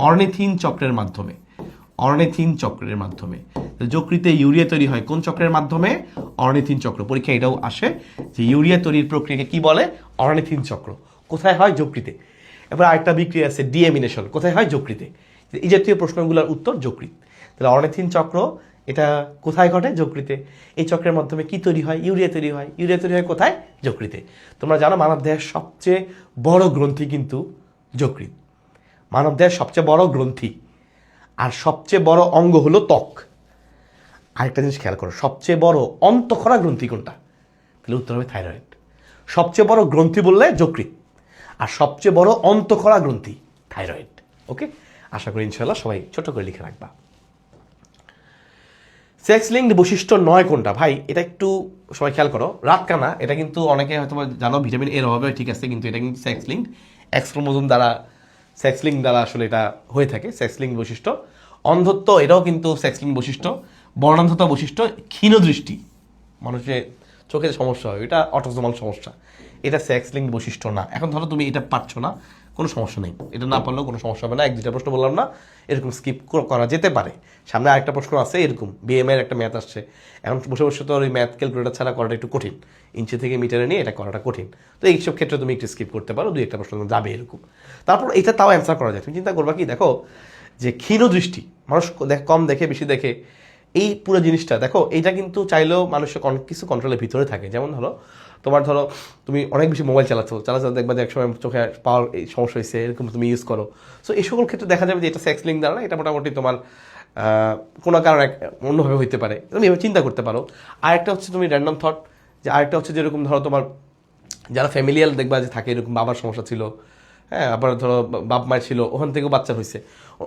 অর্নিথিন চক্রের মাধ্যমে। অর্নিথিন চক্রের মাধ্যমে যকৃতে ইউরিয়া তৈরি হয় কোন চক্রের মাধ্যমে? অর্নিথিন চক্র। পরীক্ষা এটাও আসে যে ইউরিয়া তৈরির প্রক্রিয়াকে কি বলে? অর্নিথিন চক্র। কোথায় হয়? যকৃতে। এবার আরেকটা বিক্রিয়া আছে ডিএমিনেশন, কোথায় হয়? যকৃতে। এই জাতীয় প্রশ্নগুলোর উত্তর যকৃত। তাহলে অর্নিথিন চক্র এটা কোথায় ঘটে? যকৃতে। এই চক্রের মাধ্যমে কি তৈরি হয়? ইউরিয়া তৈরি হয়। ইউরিয়া তৈরি হয় কোথায়? যকৃতে। তোমরা জানো মানবদেহের সবচেয়ে বড় গ্রন্থি কিন্তু যকৃত। মানবদেহের সবচেয়ে বড় গ্রন্থি আর সবচেয়ে বড় অঙ্গ হলো ত্বক। আরেকটা জিনিস খেয়াল করো, সবচেয়ে বড় অন্তঃক্ষরা গ্রন্থি কোনটা? তাহলে উত্তর হবে থাইরয়েড। সবচেয়ে বড় গ্রন্থি বললে যকৃত, আর সবচেয়ে বড় অন্তঃক্ষরা গ্রন্থি থাইরয়েড। ওকে, আশা করি ইনশাল্লাহ সবাই ছোট করে লিখে রাখবা। সেক্স লিঙ্কড বৈশিষ্ট্য নয় কোনটা? ভাই এটা একটু সবাই খেয়াল করো, রাতকানা এটা কিন্তু অনেকে হয়তো জানো ভিটামিন এর অভাবে, ঠিক আছে, কিন্তু এটা কিন্তু সেক্স লিঙ্কড, এক্স ক্রোমোজোম দ্বারা সেক্স লিঙ্ক দ্বারা আসলে এটা হয়ে থাকে সেক্স লিঙ্ক বৈশিষ্ট্য। অন্ধত্ব এটাও কিন্তু সেক্স লিঙ্ক বৈশিষ্ট্য। বর্ণান্ধতা বৈশিষ্ট্য। ক্ষীণ দৃষ্টি, মানুষের চোখের সমস্যা হয়, এটা অটোসোমাল সমস্যা, এটা সেক্স লিঙ্ক বৈশিষ্ট্য না। এখন ধরো তুমি এটা পারছো না, কোনো সমস্যা নেই, এটা না পারলেও কোনো সমস্যা হবে না। এক দুইটা প্রশ্ন বললাম না, এরকম স্কিপ করা যেতে পারে। সামনে আরেকটা প্রশ্ন আছে এরকম, বিএমআই এর একটা ম্যাথ আসছে, এখন বসে বসে তো ওই ম্যাথ ক্যালকুলেটার ছাড়া করাটা একটু কঠিন, ইঞ্চি থেকে মিটারে নিয়ে এটা করাটা কঠিন। তো এইসব ক্ষেত্রে তুমি একটু স্কিপ করতে পারো, দুই একটা প্রশ্ন যাবে এরকম। তারপর এটা তাও অ্যান্সার করা যায়। তুমি চিন্তা করবা কি, দেখো যে ক্ষীণ দৃষ্টি, মানুষ কম দেখে বেশি দেখে, এই পুরো জিনিসটা দেখো, এইটা কিন্তু চাইলেও মানুষের কিছু কন্ট্রোলের ভিতরে থাকে। যেমন ধরো তুমি অনেক বেশি মোবাইল চালাচ্ছ দেখবা যে একসময় চোখে পাওয়ার এই সমস্যা হয়েছে, এরকম তুমি ইউজ করো। সো এই সকল ক্ষেত্রে দেখা যাবে যে এটা সেক্স লিঙ্ক দ্বারা না, এটা মোটামুটি তোমার কোনো কারণে অন্যভাবে হইতে পারে, তুমি এভাবে চিন্তা করতে পারো। আরেকটা হচ্ছে তুমি র্যান্ডম থট, যে আরেকটা হচ্ছে যেরকম ধরো তোমার যারা ফ্যামিলিয়াল দেখবা যে থাকে, এরকম বাবার সমস্যা ছিল, হ্যাঁ, আবার ধরো বাপ মায়ের ছিল, ওখান থেকেও বাচ্চা হয়েছে,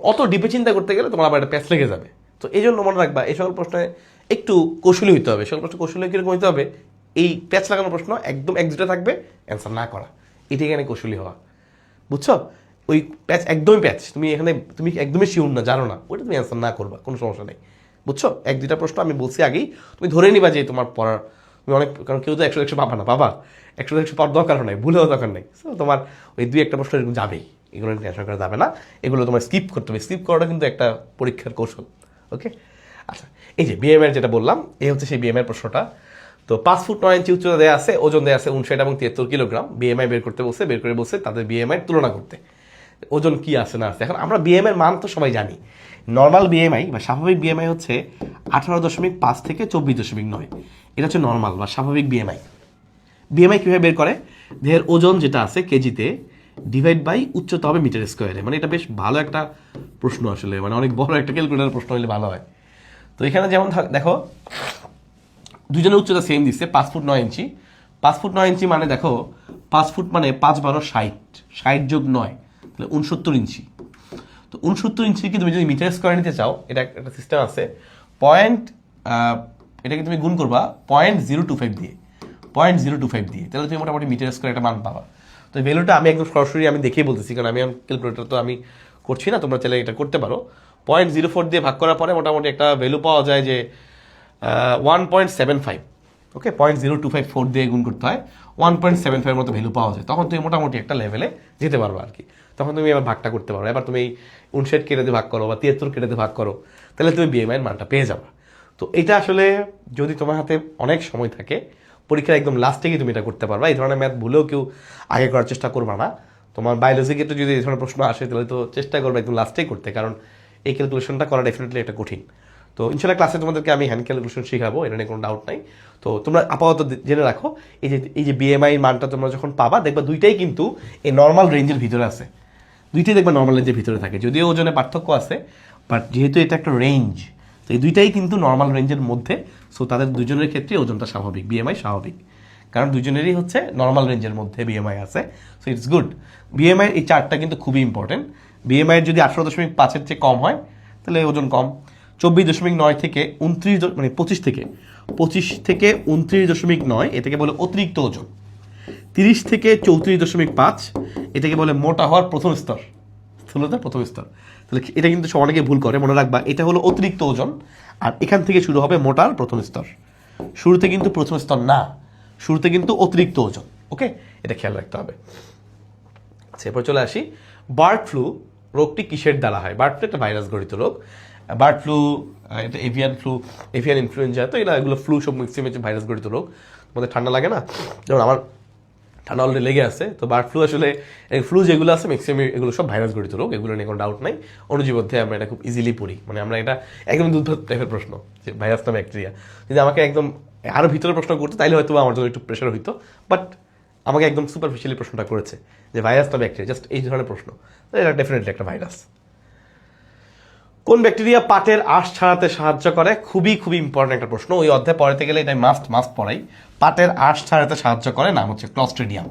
অত ডিপে চিন্তা করতে গেলে তোমার আবার একটা প্যাচ লেগে যাবে। তো এই জন্য মনে রাখবা এই সকল প্রশ্নে একটু কৌশলী হইতে হবে। সকল প্রশ্ন কৌশলী কীরকম হইতে হবে? এই প্যাচ লাগানো প্রশ্ন একদম এক দুটো থাকবে, অ্যান্সার না করা, এটাই এখানে কৌশলী হওয়া, বুঝছো? ওই প্যাচ একদমই প্যাচ, তুমি একদমই শিওর না, জানো না, ওইটা তুমি অ্যান্সার না করবা, কোনো সমস্যা নেই, বুঝছো? এক দুইটা প্রশ্ন আমি বলছি আগেই, তুমি ধরে নিবা যে তোমার পড়ার, তুমি অনেক, কারণ কেউ তো 100 পাবা না, বাবা 100 পাওয়ার দরকার নাই, ভুলেও দরকার নেই। তোমার ওই দুই একটা প্রশ্ন এরকম যাবেই, এগুলো টেনশন করা যাবে না, এগুলো তোমার স্কিপ করতে হবে। স্কিপ করাটা কিন্তু একটা পরীক্ষার কৌশল। ওকে, আচ্ছা, এই যে বিএমআই যেটা বললাম, এই হচ্ছে সেই বিএমআই প্রশ্নটা। তো 5 ফুট 9 ইঞ্চি উচ্চতা দেওয়া আছে, ওজন দেওয়া আছে 59 এবং 73 কিলোগ্রাম। বিএমআই বের করতে বলছে, বের করে বলছে তাদের বিএমআই তুলনা করতে, ওজন কি আছে না আছে। এখন আমরা বিএমআই মান তো সবাই জানি, নর্মাল বিএমআই বা স্বাভাবিক বিএমআই হচ্ছে 18.5 থেকে 24.9, এটা হচ্ছে নর্মাল বা স্বাভাবিক বিএমআই। বিএমআই কীভাবে বের করে? দেহের ওজন যেটা আছে কেজিতে ডিভাইড বাই উচ্চতা হবে মিটার স্কোয়ারে। মানে এটা বেশ ভালো একটা প্রশ্ন আসলে, মানে অনেক বড় একটা ক্যালকুলেটার প্রশ্ন হলে ভালো হয়। তো এখানে যেমন দেখো দুজনের উচ্চতা সেম দিচ্ছে, 5 ফুট 9 ইঞ্চি। 5 ফুট 9 ইঞ্চি মানে দেখো 5 ফুট মানে 5 12 60, 60 যোগ 9 তাহলে 69 ইঞ্চি। তো 69 ইঞ্চিকে তুমি যদি মিটার স্কোয়ার নিতে চাও, এটা একটা সিস্টেম আছে, এটাকে তুমি গুণ করবা 0.025 দিয়ে, 0.025 দিয়ে, তাহলে তুমি মোটামুটি মিটার স্কোয়ার একটা মান পাবা। তো এই ভ্যালুটা আমি একদম সরাসরি আমি দেখেই বলতেছি, কারণ আমি ক্যালকুলেটর তো আমি করছি না, তোমরা চাইলে এটা করতে পারো। 0.04 দিয়ে ভাগ করার পরে মোটামুটি একটা ভ্যালু পাওয়া যায় যে 1.75। ওকে, 0.0254 দিয়ে গুণ করতে হয়, 1.75 মতো ভ্যালু পাওয়া যায়, তখন তুমি মোটামুটি একটা লেভেলে যেতে পারবে আর কি। তখন তুমি এবার ভাগটা করতে পারো, এবার তুমি 59 কেটে দিয়ে ভাগ করো বা 73 কেটে দিয়ে ভাগ করো, তাহলে তুমি বিএমআই এর মানটা পেয়ে যাবে। তো এটা আসলে যদি তোমার হাতে অনেক সময় থাকে, পরীক্ষার একদম লাস্টে গিয়ে তুমি এটা করতে পারবা। এই ধরনের ম্যাথ ভুলেও কেউ আগে করার চেষ্টা করবা না। তোমার বায়োলজি ক্ষেত্রে যদি এই ধরনের প্রশ্ন আসে, তাহলে তো চেষ্টা করবে একদম লাস্টেই করতে, কারণ এই ক্যালকুলেশনটা করা ডেফিনেটলি একটা কঠিন। তো ইনশাল্লাহ ক্লাসে তোমাদেরকে আমি হ্যান্ড ক্যালকুলেশন শেখাবো, এটা নিয়ে কোনো ডাউট নাই। তো তোমরা আপাতত জেনে রাখো, এই যে বিএমআই মানটা তোমরা যখন পাবা, দেখবা দুইটাই কিন্তু এই নর্মাল রেঞ্জের ভিতরে আছে, দুইটাই দেখবা নর্মাল রেঞ্জের ভিতরে থাকে, যদিও ওজনে পার্থক্য আছে, বাট যেহেতু এটা একটা রেঞ্জ, তো এই দুইটাই কিন্তু নর্মাল রেঞ্জের মধ্যে। সো তাদের দুজনের ক্ষেত্রে ওজনটা স্বাভাবিক, বিএমআই স্বাভাবিক, কারণ দুজনেরই হচ্ছে নর্মাল রেঞ্জের মধ্যে বিএমআই আছে। So it's good. বিএমআই এই চার্টটা কিন্তু খুবই ইম্পর্টেন্ট। বিএমআই যদি 18.5-এর চেয়ে কম হয়, তাহলে ওজন কম, 24.9 থেকে 29 মানে 25 থেকে 29.9 এটাকে বলে অতিরিক্ত ওজন। 30 থেকে 34.5 এটাকে বলে মোটা হওয়ার প্রথম স্তর, স্থূলতার প্রথম স্তর। তাহলে এটা কিন্তু অনেকে ভুল করে, মনে রাখবা এটা হলো অতিরিক্ত ওজন, আর এখান থেকে শুরু হবে মোটার প্রথম স্তর। শুরুতে কিন্তু প্রথম স্তর না, শুরুতে কিন্তু অতিরিক্ত ওজন। ওকে, এটা খেয়াল রাখতে হবে। আচ্ছা, এরপর চলে আসি, বার্ড ফ্লু রোগটি কিসের দ্বারা হয়? বার্ড ফ্লু একটা ভাইরাস ঘটিত রোগ। বার্ড ফ্লু, এটা এভিয়ান ফ্লু, এভিয়ান ইনফ্লুয়েঞ্জা, তো এগুলো ফ্লু সব ম্যাক্সিমাম ভাইরাস ঘটিত রোগ। তোমাদের ঠান্ডা লাগে না, যেমন আমার ঠান্ডা অলরেডি লেগে আছে, তো বার্ড ফ্লু আসলে ফ্লু যেগুলো আছে ম্যাক্সিমাম এগুলো সব ভাইরাস ঘটিত রোগ, এগুলো নিয়ে কোনো ডাউট নাই। অনুজীব অধ্যায়ে আমরা এটা খুব ইজিলি পড়ি, মানে আমরা এটা একদম দুধ টাইপের প্রশ্ন যে ভাইরাস না ব্যাকটেরিয়া। যদি আমাকে একদম আরও ভিতরে প্রশ্ন করতে তাইলে হয়তো আমার জন্য একটু প্রেশার হইতো, বাট আমাকে একদম সুপারফিশিয়ালি প্রশ্নটা করেছে যে ভাইরাস না ব্যাকটেরিয়া, জাস্ট এই ধরনের প্রশ্ন, তো এটা ডেফিনেটলি একটা ভাইরাস। কোন ব্যাকটেরিয়া পাটের আঁশ ছাড়াতে সাহায্য করে? খুবই খুবই ইম্পর্টেন্ট একটা প্রশ্ন, ওই অধ্যায় পড়াতে গেলে এটাই মাস্ট পড়াই। পাটের আঁশ ছাড়াতে সাহায্য করে, নাম হচ্ছে ক্লস্ট্রিডিয়াম।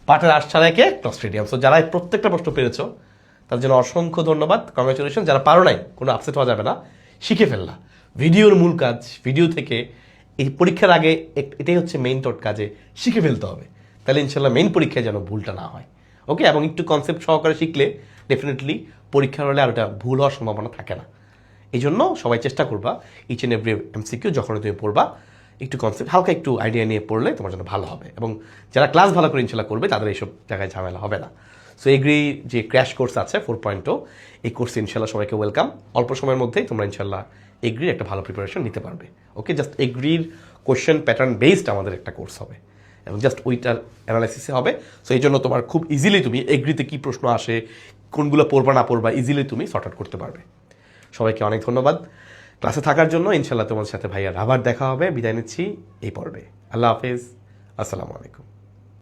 পাটের আঁশ ছাড়ায় কে? ক্লস্ট্রিডিয়াম। সো যারা এই প্রত্যেকটা প্রশ্ন পেরেছো তার জন্য অসংখ্য ধন্যবাদ, কংগ্রেচুলেশন। যারা পারো নাই, কোনো আপসেট হওয়া যাবে না, শিখে ফেললা। ভিডিওর মূল কাজ, ভিডিও থেকে এই পরীক্ষার আগে এটাই হচ্ছে মেইন কাজে শিখে ফেলতে হবে, তাহলে ইনশাল্লাহ মেইন পরীক্ষায় যেন ভুলটা না হয়। ওকে, এবং একটু কনসেপ্ট সহকারে শিখলে ডেফিনেটলি পরীক্ষার হলে আর ওটা ভুল হওয়ার সম্ভাবনা থাকে না। এই জন্য সবাই চেষ্টা করবা ইচ অ্যান্ড এভরি এমসিকিউ যখন তুমি পড়বা একটু কনসেপ্ট হালকা একটু আইডিয়া নিয়ে পড়লে তোমার জন্য ভালো হবে, এবং যারা ক্লাস ভালো করে ইনশাল্লাহ করবে তাদের এইসব জায়গায় ঝামেলা হবে না। সো এগ্রি যে ক্র্যাশ কোর্স আছে 4.0, এই কোর্সে ইনশাল্লাহ সবাইকে ওয়েলকাম। অল্প সময়ের মধ্যেই তোমরা ইনশাল্লাহ এগ্রির একটা ভালো প্রিপারেশন নিতে পারবে। ওকে, জাস্ট এগ্রির কোয়েশ্চেন প্যাটার্ন বেসড আমাদের একটা কোর্স হবে, এবং জাস্ট ওইটার অ্যানালাইসিসে হবে। সো এই জন্য তোমার খুব ইজিলি তুমি এগ্রিতে কী প্রশ্ন আসে, কোনগুলো পড়বা না পড়বা, ইজিলি তুমি সর্ট আউট করতে পারবে। সবাইকে অনেক ধন্যবাদ ক্লাসে থাকার জন্য। ইনশাল্লাহ তোমাদের সাথে ভাইয়ার আবার দেখা হবে। বিদায় নিচ্ছি এই পর্বে। আল্লাহ হাফেজ, আসসালামু আলাইকুম।